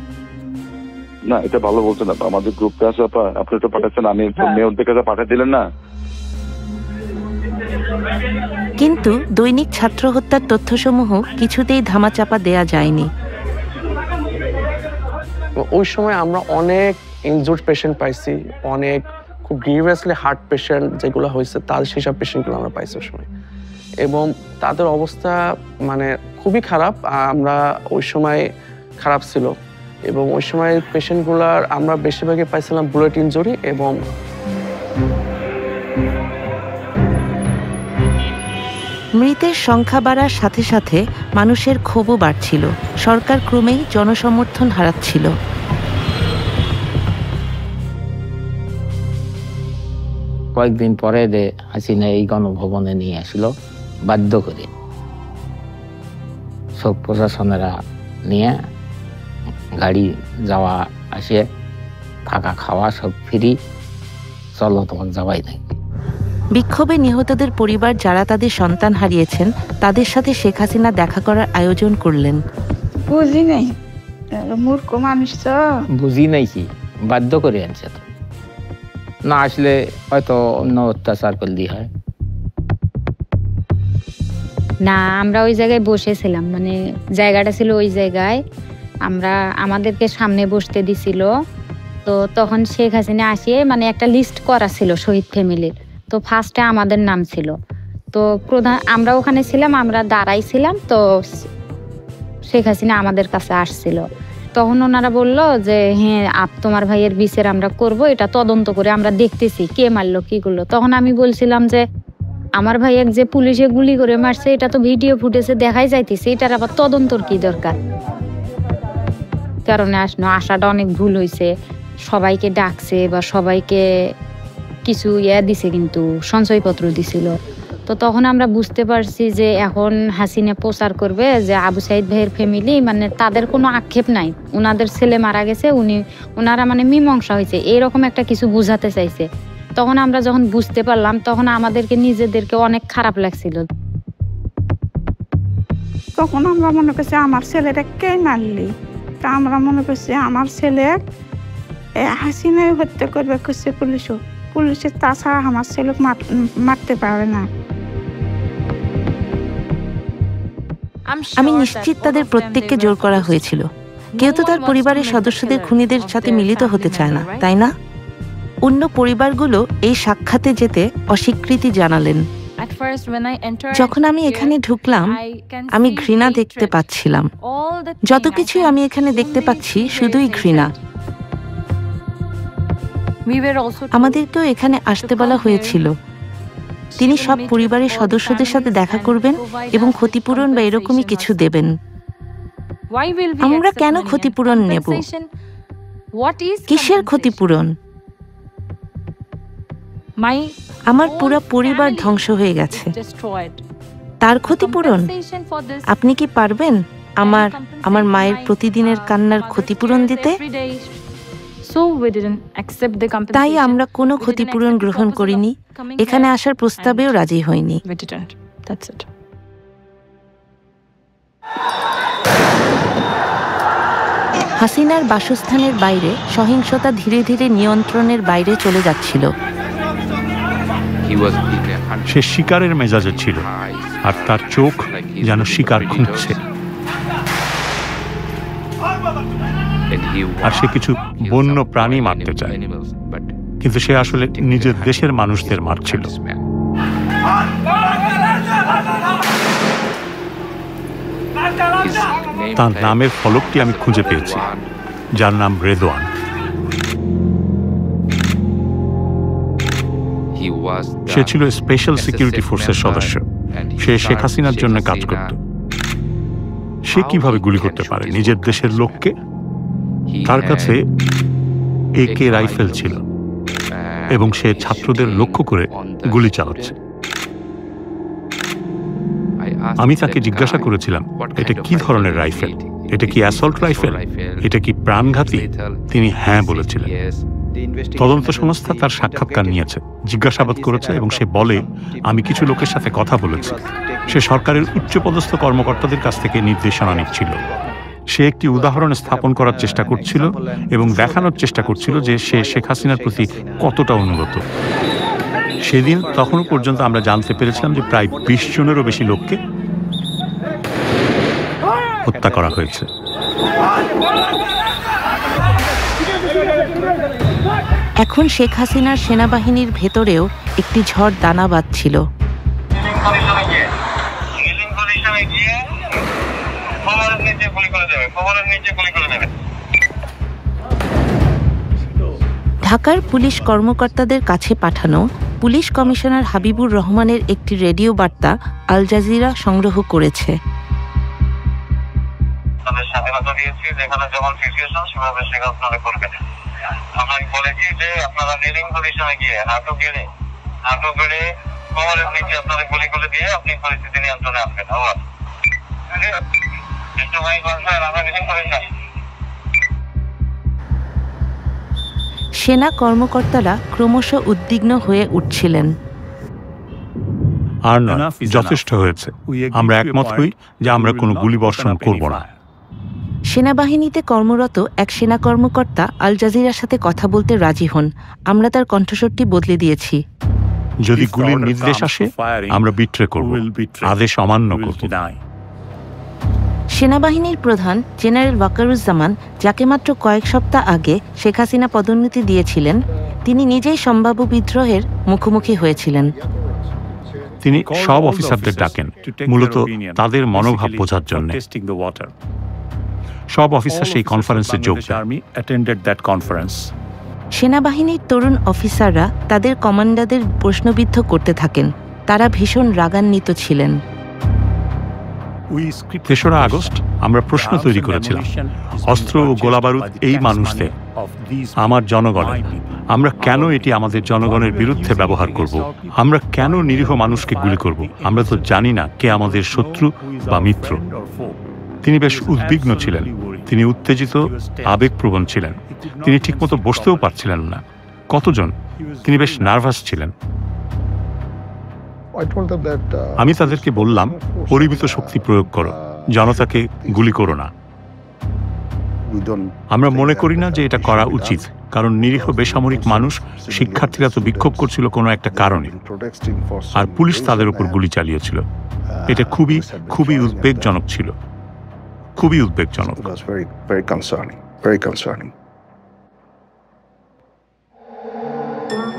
না, এটা ভালো বলছেন আপা, আমাদের গ্রুপে আছে আপা, আপনি তো পাঠাচ্ছেন, আমি মেয়রদের কাছে পাঠিয়ে দিলেন না। কিন্তু দৈনিক ছাত্র হত্যার তথ্যসমূহ কিছুতেই ধামাচাপা দেয়া যায়নি। ওই সময় আমরা অনেক ইনজুর্ড পেশেন্ট পাইছি, অনেক খুব গ্রিভিয়াসলি হার্ট পেশেন্ট যেগুলো হয়েছে, তাদের সেসব পেশেন্টগুলো আমরা পাইছি ওই সময়, এবং তাদের অবস্থা মানে খুবই খারাপ। আমরা ওই সময় খারাপ ছিল, এবং ওই সময় পেশেন্টগুলার আমরা বেশিরভাগই পাইছিলাম বুলেট ইনজুরি। এবং মৃতের সংখ্যা বাড়ার সাথে সাথে মানুষের ক্ষোভও বাড়ছিল। সরকার ক্রমেই জনসমর্থন হারাচ্ছিল। কয়েকদিন পরে হাসিনা এই গণভবনে নিয়ে আসলো বাধ্য করে, সব প্রশাসনেরা নিয়ে, গাড়ি যাওয়া আসে, থাকা খাওয়া সব ফ্রি, চলো তোমার যাওয়াই নাই। বিক্ষোভে নিহতদের পরিবার যারা তাদের সন্তান হারিয়েছেন তাদের সাথে শেখ হাসিনা দেখা করার আয়োজন করলেন। বুঝি নাই, মূর্খ মানুষ তো। বুঝি নাই কি, বাধ্য করে আনছে তো, না আসলে হয়তো অন্য অত্যাচার করলেই হয়। না, আমরা ওই জায়গায় বসেছিলাম, মানে জায়গাটা ছিল ওই জায়গায়, আমাদেরকে সামনে বসতে দিছিল। তো তখন শেখ হাসিনা আসিয়ে মানে একটা লিস্ট করা ছিল শহীদ ফ্যামিলির, তো ফার্স্টে আমাদের নাম ছিল। তো আমরা ওখানে ছিলাম, আমরা দাঁড়াইছিলাম, তো শেখ হাসিনা আমাদের কাছে আসছিল। তখন ওনারা বলল যে হ্যাঁ, তোমার ভাইয়ের বিচার আমরা করব, এটা তদন্ত করে আমরা দেখতেছি কে মারলো কি করলো। তখন আমি বলছিলাম যে আমার ভাইয়ের যে পুলিশে গুলি করে মারছে এটা তো ভিডিও ফুটেজে দেখাই যাইতেছে, এটার আবার তদন্তর কি দরকার। কারণে আসাটা অনেক ভুল হয়েছে, সবাইকে ডাকছে বা সবাইকে কিছু দিছে, কিন্তু সঞ্চয়পত্র দিছিল। তো তখন আমরা বুঝতে পারছি যে এখন হাসিনা প্রচার করবে যে আবু সাইদ ভাইয়ের ফ্যামিলি মানে তাদের কোনো আক্ষেপ নাই, ওনাদের ছেলে মারা গেছে, ওনারা মানে মীমাংসা হয়েছে, এরকম একটা কিছু বুঝাতে চাইছে। তখন আমরা যখন বুঝতে পারলাম তখন আমাদেরকে নিজেদেরকে অনেক খারাপ লাগছিল। তখন আমরা মনে করছি আমার ছেলেটা কে মারলি, তা আমরা মনে করছি আমার ছেলে হাসিনাই হত্যা করবে করছে পুলিশের, তাছাড়া আমার ছেলে মারতে পারে না। আমি নিশ্চিত তাদের প্রত্যেককে জোর করা হয়েছিল। কেউ তো তার পরিবারের সদস্যদের খুনিদের সাথে মিলিত হতে চায় না, তাই না? অন্য পরিবারগুলো এই সাক্ষাতে যেতে অস্বীকৃতি জানালেন। যখন আমি এখানে ঢুকলাম আমি ঘৃণা দেখতে পাচ্ছিলাম। যত কিছু আমি এখানে দেখতে পাচ্ছি শুধুই ঘৃণা। আমাদেরকেও এখানে আসতে বলা হয়েছিল। তিনি সব পরিবারের সদস্যদের সাথে দেখা করবেন এবং ক্ষতিপূরণ বা এরকমই কিছু দেবেন। আমরা কেন ক্ষতিপূরণ নেব? কিসের ক্ষতিপূরণ? আমার পুরো পরিবার ধ্বংস হয়ে গেছে, তার ক্ষতিপূরণ? আপনি কি পারবেন আমার মায়ের প্রতিদিনের কান্নার ক্ষতিপূরণ দিতে? তাই আমরা কোনো ক্ষতিপূরণ গ্রহণ করিনি, এখানে আসার প্রস্তাবেও রাজি হইনি। হাসিনার বাসস্থানের বাইরে সহিংসতা ধীরে ধীরে নিয়ন্ত্রণের বাইরে চলে যাচ্ছিল। সে শিকারের মেজাজে ছিল, আর তার চোখ যেন শিকার খুঁজছে। আর সে কিছু বন্য প্রাণী মারতে চায়, কিন্তু সে আসলে নিজের দেশের মানুষদের মারছিল। তার নামের ফলকটি আমি খুঁজে পেয়েছি, যার নাম রেদওয়ান। সে ছিল স্পেশাল সিকিউরিটি ফোর্সের সদস্য। সে শেখ হাসিনার জন্য কাজ করত। সে কিভাবে গুলি করতে পারে নিজের দেশের লোককে? তার কাছে AK রাইফেল ছিল এবং সে ছাত্রদের লক্ষ্য করে গুলি চালাচ্ছে। আমি তাকে জিজ্ঞাসা করেছিলাম, এটা কি ধরনের রাইফেল? এটা কি অ্যাসল্ট রাইফেল? এটা কি প্রাণঘাতী? তিনি হ্যাঁ বলেছিলেন। তদন্ত সংস্থা তার সাক্ষাৎকার নিয়েছে, জিজ্ঞাসাবাদ করেছে এবং সে বলে, আমি কিছু লোকের সাথে কথা বলেছি। সে সরকারের উচ্চপদস্থ কর্মকর্তাদের কাছ থেকে নির্দেশনা নিচ্ছিল। সে একটি উদাহরণ স্থাপন করার চেষ্টা করছিল এবং দেখানোর চেষ্টা করছিল যে সে শেখ হাসিনার প্রতি কতটা অনুগত। সেদিন তখনও পর্যন্ত আমরা জানতে পেরেছিলাম যে প্রায় 20 জনেরও বেশি লোককে হত্যা করা হয়েছে। এখন শেখ হাসিনার সেনাবাহিনীর ভেতরেও একটি ঝড় দানা বাঁধছিল। ঢাকার পুলিশ কর্মকর্তাদের কাছে পাঠানো পুলিশ কমিশনার হাবিবুর রহমানের একটি রেডিও বার্তা আল জাজিরা সংগ্রহ করেছে। সেনা কর্মকর্তারা ক্রমশ উদ্বিগ্ন হয়ে উঠছিলেন। আর না, যথেষ্ট হয়েছে। আমরা একমত হই যে আমরা কোনো গুলিবর্ষণ করব না। সেনাবাহিনীতে কর্মরত এক সেনা কর্মকর্তা আল জাজিরার সাথে কথা বলতে রাজি হন। আমরা তার কণ্ঠস্বরটি বদলে দিয়েছি। যদি গুলির নির্দেশ আসে, আমরা বিট্রে করব, আদেশ অমান্য করব। সেনাবাহিনীর প্রধান জেনারেল ওয়াকারুজ্জামান, যাকে মাত্র কয়েক সপ্তাহ আগে শেখ হাসিনা পদোন্নতি দিয়েছিলেন, তিনি নিজেই সম্ভাব্য বিদ্রোহের মুখোমুখি হয়েছিলেন। তিনি সব অফিসারদের ডাকেন মূলত তাদের মনোভাব বোঝার জন্য। সব অফিসার সেই কনফারেন্সে যোগ দেন। সেনাবাহিনীর তরুণ অফিসাররা তাদের কমান্ডারদের প্রশ্নবিদ্ধ করতে থাকেন। তারা ভীষণ রাগান্বিত ছিলেন। 3রা আগস্ট আমরা প্রশ্ন তৈরি করেছিলাম, অস্ত্র ও গোলাবারুদ এই মানুষদের, আমার জনগণের, আমরা কেন এটি আমাদের জনগণের বিরুদ্ধে ব্যবহার করব? আমরা কেন নিরীহ মানুষকে গুলি করব? আমরা তো জানি না কে আমাদের শত্রু বা মিত্র। তিনি বেশ উদ্বিগ্ন ছিলেন, তিনি উত্তেজিত, আবেগপ্রবণ ছিলেন, তিনি ঠিকমতো বসতেও পারছিলেন না। কতজন? তিনি বেশ নার্ভাস ছিলেন। আমি তাদেরকে বললাম, পরিমিত শক্তি প্রয়োগ করো, জনতাকে গুলি করো না। আমরা মনে করি না যে এটা করা উচিত, কারণ নিরীহ বেসামরিক মানুষ, শিক্ষার্থীরা তো বিক্ষোভ করছিল কোনো একটা কারণে, আর পুলিশ তাদের উপর গুলি চালিয়েছিল। এটা খুবই খুবই উদ্বেগজনক ছিল, খুবই উদ্বেগজনক।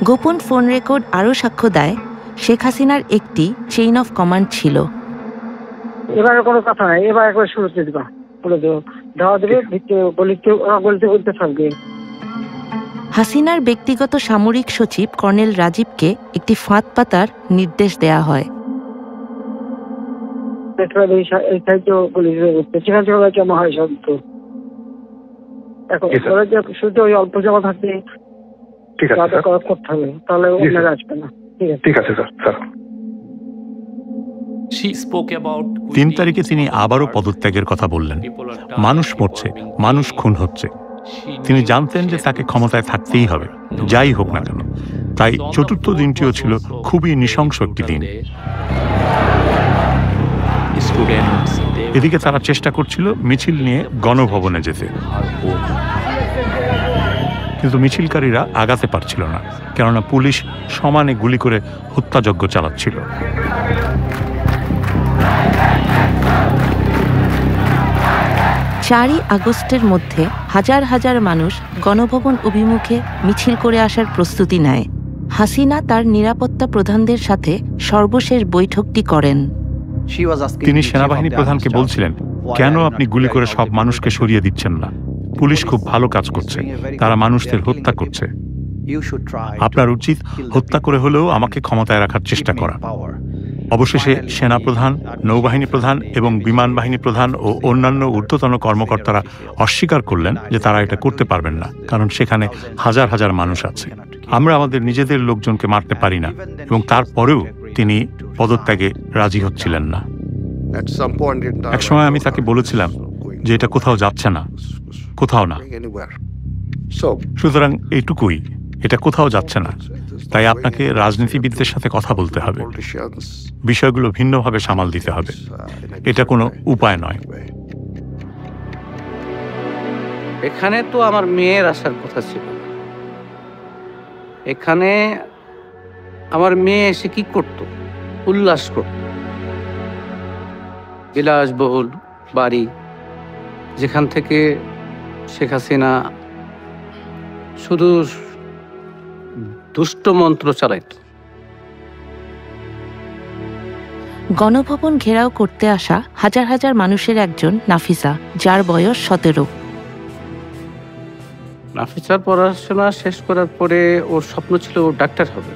গোপন ফোন রেকর্ড আরও সাক্ষ্য দেয়, শেখ হাসিনার একটি চেইন অফ কমান্ড ছিল। এবারে কোনো কথা নাই, এবার একবার শুরুতে দিবা, বলে দেবো, দেওয়া দেবে, বলতে বলতে থাকবে। হাসিনার ব্যক্তিগত সামরিক সচিব কর্নেল রাজীবকে একটি ফাঁদ পাতার নির্দেশ দেয়া হয়। শুধু ওই অল্প জমা থাকলে করতে হবে, তাহলে ওনারা আসবে না। ঠিক আছে স্যার। 3 তারিখে তিনি আবারও পদত্যাগের কথা বললেন। মানুষ মরছে, মানুষ খুন হচ্ছে। তিনি জানতেন যে তাকে ক্ষমতায় থাকতেই হবে, যাই হোক না কেন। তাই 4র্থ দিনটিও ছিল খুবই নৃশংস একটি দিন। এদিকে তারা চেষ্টা করছিল মিছিল নিয়ে গণভবনে যেতে, কিন্তু মিছিলকারীরা আগাতে পারছিল না, কেননা পুলিশ সমানে গুলি করে হত্যাযজ্ঞ চালাচ্ছিল। 4ই আগস্টের মধ্যে হাজার হাজার মানুষ গণভবন অভিমুখে মিছিল করে আসার প্রস্তুতি নেয়। হাসিনা তার নিরাপত্তা প্রধানদের সাথে সর্বশেষ বৈঠকটি করেন। তিনি সেনাবাহিনী প্রধানকে বলছিলেন, কেন আপনি গুলি করে সব মানুষকে সরিয়ে দিচ্ছেন না? পুলিশ খুব ভালো কাজ করছে, তারা মানুষদের হত্যা করছে। আপনার উচিত হত্যা করে হলেও আমাকে ক্ষমতায় রাখার চেষ্টা করা। অবশেষে সেনাপ্রধান, নৌবাহিনী প্রধান এবং বিমান বাহিনী প্রধান ও অন্যান্য ঊর্ধ্বতন কর্মকর্তারা অস্বীকার করলেন যে তারা এটা করতে পারবেন না, কারণ সেখানে হাজার হাজার মানুষ আছে। আমরা আমাদের নিজেদের লোকজনকে মারতে পারি না, এবং তারপরেও তিনি পদত্যাগে রাজি হচ্ছিলেন না। একসময় আমি তাকে বলেছিলাম যে এটা কোথাও যাচ্ছে না, কোথাও না। সুতরাং এইটুকুই, এটা কোথাও যাচ্ছে না। তাই আপনাকে রাজনীতিবিদদের সাথে কথা বলতে হবে, বিষয়গুলো ভিন্নভাবে সামাল দিতে হবে। এটা কোনো উপায় নয়। এখানে তো আমার মেয়ের আসার কথা ছিল। এখানে আমার মেয়ে এসে কি করত? উল্লাস করত। বিলাসবহুল বাড়ি, যেখান থেকে শেখ হাসিনা শুধু দুষ্ট মন্ত্র চালাইত। গণভবন ঘেরাও করতে আসা হাজার হাজার মানুষের একজন নাফিসা, যার বয়স 17। নাফিসার পড়াশোনা শেষ করার পরে ওর স্বপ্ন ছিল ও ডাক্তার হবে,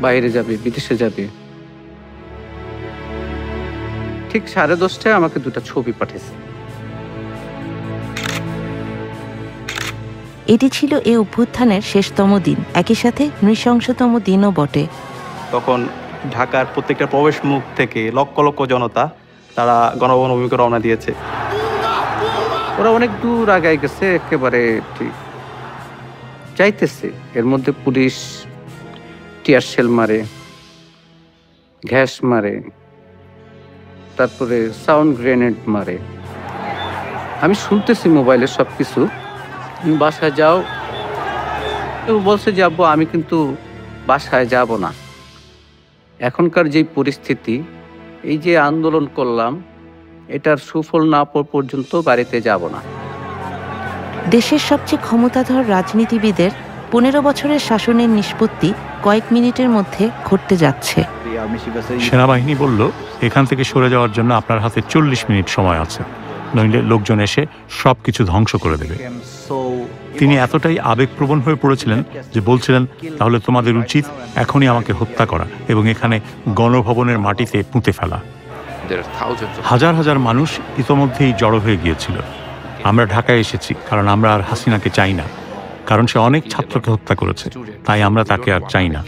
বাইরে যাবে, বিদেশে যাবে। ঠিক 10:30টায় আমাকে 2টা ছবি পাঠিয়েছে। এটি ছিল এ অভ্যুত্থানের শেষতম দিন, একই সাথে নৃশংসতম দিনও বটে। তখন ঢাকার প্রত্যেকটা প্রবেশ মুখ থেকে লক্ষ লক্ষ জনতা তারা গণভবন অভিমুখে রওনা দিয়েছে। ওরা অনেক দূর আগায় গেছে, একেবারে ঠিক যাইতেছে। এর মধ্যে পুলিশ টিয়ার শেল মারে, গ্যাস মারে, তারপরে সাউন্ড গ্রেনেড মারে। আমি শুনতেছি মোবাইলে সবকিছু। বাসায় যাও, কেউ বলছে যে আব্বু আমি কিন্তু বাসায় যাব না। এখনকার যে পরিস্থিতি, এই যে আন্দোলন করলাম, এটার সুফল না পাওয়া পর্যন্ত বাড়িতে যাব না। দেশের সবচেয়ে ক্ষমতাধর রাজনীতিবিদের 15 বছরের শাসনের নিষ্পত্তি কয়েক মিনিটের মধ্যে ঘটতে যাচ্ছে। সেনাবাহিনী বলল, এখান থেকে সরে যাওয়ার জন্য আপনার হাতে 40 মিনিট সময় আছে, নইলে লোকজন এসে সবকিছু ধ্বংস করে দেবে। তিনি এতটাই আবেগপ্রবণ হয়ে পড়েছিলেন যে বলছিলেন, তাহলে তোমাদের উচিত এখনই আমাকে হত্যা করা এবং এখানে গণভবনের মাটিতে পুঁতে ফেলা। হাজার হাজার মানুষ ইতোমধ্যেই জড়ো হয়ে গিয়েছিল। আমরা ঢাকায় এসেছি কারণ আমরা আর হাসিনাকে চাই না, কারণ সে অনেক ছাত্রকে হত্যা করেছে, তাই আমরা তাকে আর চাই না।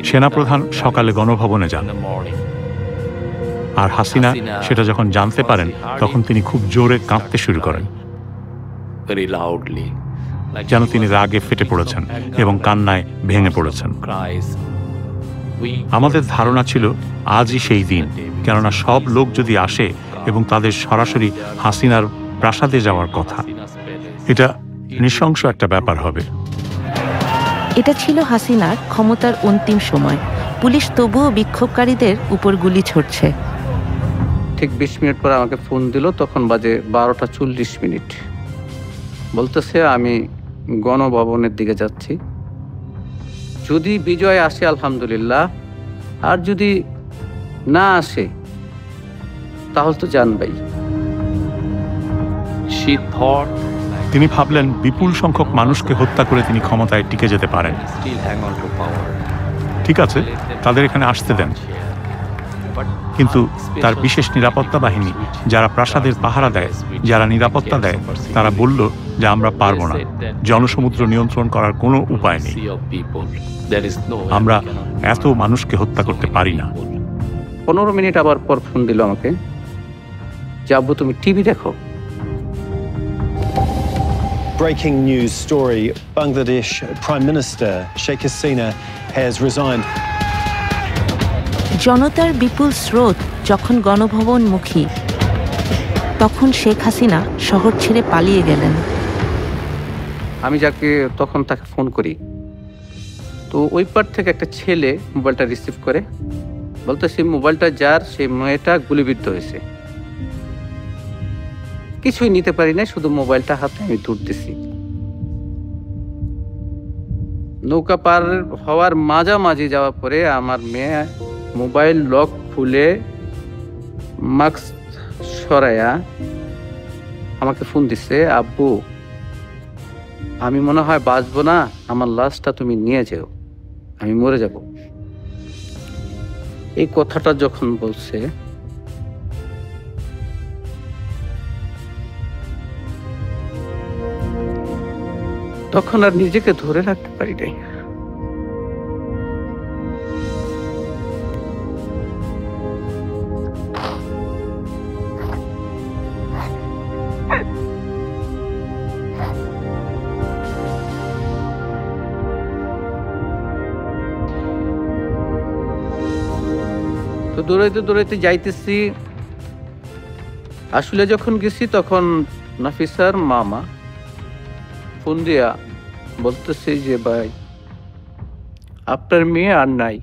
সেনাপ্রধান সকালে গণভবনে যান, আর হাসিনা সেটা যখন জানতে পারেন তখন তিনি খুব জোরে কাঁদতে শুরু করেন, যেন তিনি রাগে ফেটে পড়েছেন এবং কান্নায় ভেঙে পড়েছেন। আমাদের ধারণা ছিল আজই সেই দিন, কেননা সব লোক যদি আসে এবং তাদের সরাসরি হাসিনার প্রাসাদে যাওয়ার কথা, এটা নৃশংস একটা ব্যাপার হবে। এটা ছিল হাসিনার ক্ষমতার অন্তিম সময়। পুলিশ তবুও বিক্ষোভকারীদের উপর গুলি ছড়ছে। ঠিক 20 মিনিট পর আমাকে ফোন দিল, তখন বাজে 12:40। বলতেছে আমি গণভবনের দিকে যাচ্ছি, যদি বিজয় আসে আলহামদুলিল্লাহ, আর যদি না আসে তাহলে তো জানবাই। তিনি ভাবলেন বিপুল সংখ্যক মানুষকে হত্যা করে তিনি ক্ষমতায় টিকে যেতে পারেন। ঠিক আছে, তাদের এখানে আসতে দেন। কিন্তু তার বিশেষ নিরাপত্তা বাহিনী, যারা প্রাসাদের পাহারা দেয়, যারা নিরাপত্তা দেয়, তারা বলল যে আমরা পারবো না, জনসমুদ্র নিয়ন্ত্রণ করার কোনো উপায় নেই, আমরা এত মানুষকে হত্যা করতে পারি না। 15 মিনিট আবার পর ফোন দিল আমাকে, যে আব্বু তুমি টিভি দেখো। Breaking news story, Bangladesh Prime Minister Sheikh Hasina has resigned. জনতার বিপুল স্রোত যখন গণভবনমুখী, তখন শেখ হাসিনা শহর ছেড়ে পালিয়ে গেলেন। আমি যাকে তখন তাকে ফোন করি, তো ওই পার থেকে একটা ছেলে মোবাইলটা রিসিভ করে বলতেছে মোবাইলটা যার, সেই মেয়েটা গুলিবিদ্ধ হয়েছে। কিছুই নিতে পারি না, শুধু মোবাইলটা হাতে আমি ধরতেছি। নৌকা পার হওয়ার মাঝামাঝি যাওয়ার পরে আমার মেয়ে মোবাইল লক খুলে মাস্ক সরাইয়া আমাকে ফোন দিছে, আব্বু আমি মনে হয় বাঁচবো না, আমার লাশটা তুমি নিয়ে যেও, আমি মরে যাব। এই কথাটা যখন বলছে তখন আর নিজেকে ধরে রাখতে পারি নাই। তো দৌড়াইতে দৌড়াইতে যাইতেছি, আসলে যখন গেছি তখন নাফিসার মামা ফোন দিয়া বলতেছে যে ভাই আপনার মেয়ে আর নাই।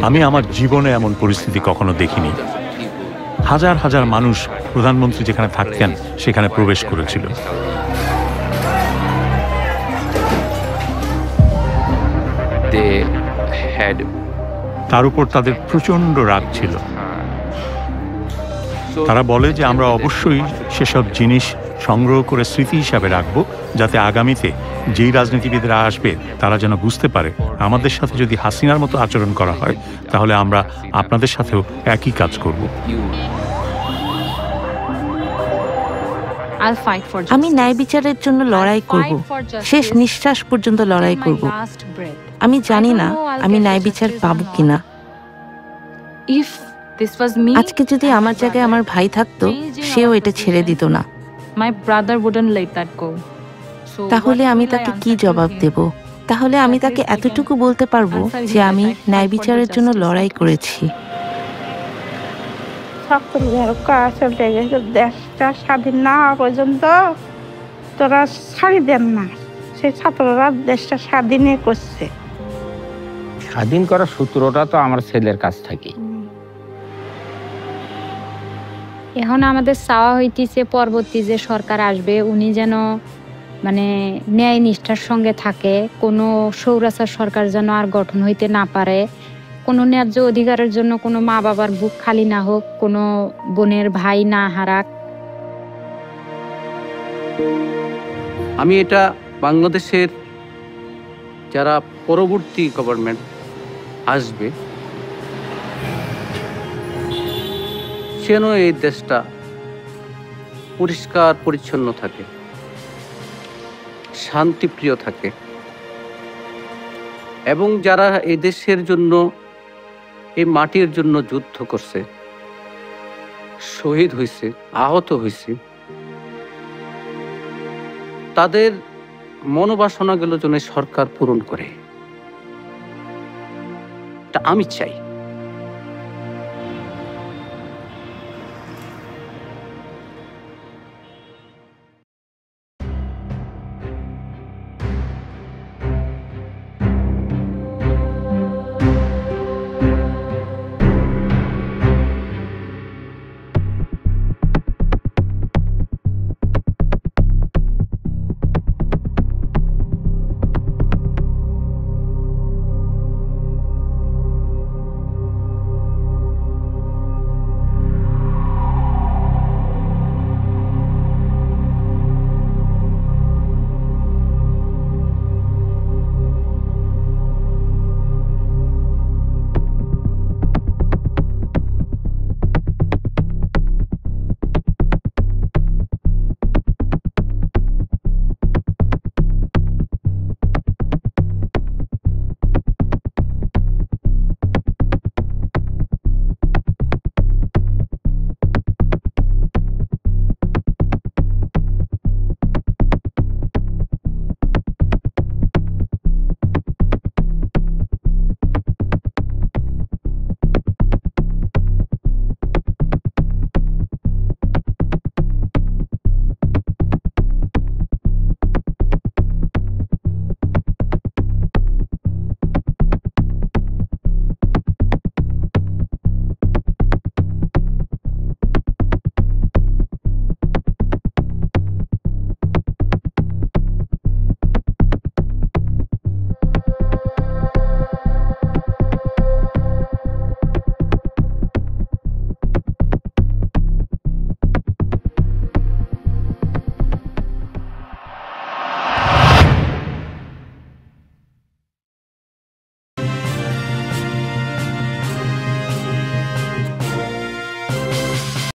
আমি আমার জীবনে এমন পরিস্থিতি কখনো দেখিনি। হাজার হাজার মানুষ প্রধানমন্ত্রী যেখানে থাকতেন সেখানে প্রবেশ করেছিল। তার উপর তাদের প্রচন্ড রাগ ছিল। তারা বলে যে আমরা অবশ্যই সেসব জিনিস সংগ্রহ করে স্মৃতি হিসাবে রাখবো, যাতে আগামীতে যেই রাজনীতিবিদরা আসবে তারা যেন বুঝতে পারে আমাদের সাথে যদি হাসিনার মতো আচরণ করা হয় তাহলে আমরা আপনাদের সাথেও একই কাজ করব। আমি ন্যায় বিচারের জন্য লড়াই করব, শেষ নিঃশ্বাস পর্যন্ত লড়াই করব। আমি জানি না আমি ন্যায় বিচার পাবো কিনা। আজকে যদি আমার জায়গায় আমার ভাই থাকতো, সেও এটা ছেড়ে দিত না। তাহলে আমি তাকে কি জবাব দেব? তাহলে আমি তাকে এতটুকু বলতে পারবো যে আমি ন্যায় বিচারের জন্য লড়াই করেছি। দেশটা স্বাধীন না হওয়া পর্যন্ত তোরা ছাড়ি দেন না, সেই ছাত্ররা দেশটা স্বাধীনই করছে। স্বাধীন করার সূত্রটা তো আমার ছেলের কাছ থেকে। এখন আমাদের চাওয়া হইতেছে পরবর্তী যে সরকার আসবে উনি যেন মানে ন্যায় নিষ্ঠার সঙ্গে থাকে, কোনো স্বৈরাচার সরকার যেন আর গঠন হইতে না পারে, কোনো ন্যায্য অধিকারের জন্য কোনো মা বাবার বুক খালি না হোক, কোনো বোনের ভাই না হারাক। আমি এটা বাংলাদেশের যারা পরবর্তী গভর্নমেন্ট আসবে যেন এই দেশটা পরিষ্কার পরিচ্ছন্ন থাকে, শান্তিপ্রিয় থাকে, এবং যারা এই দেশের জন্য এই মাটির জন্য যুদ্ধ করছে, শহীদ হয়েছে, আহত হয়েছে, তাদের মনোবাসনাগুলো যেন সরকার পূরণ করে, এটা আমি চাই।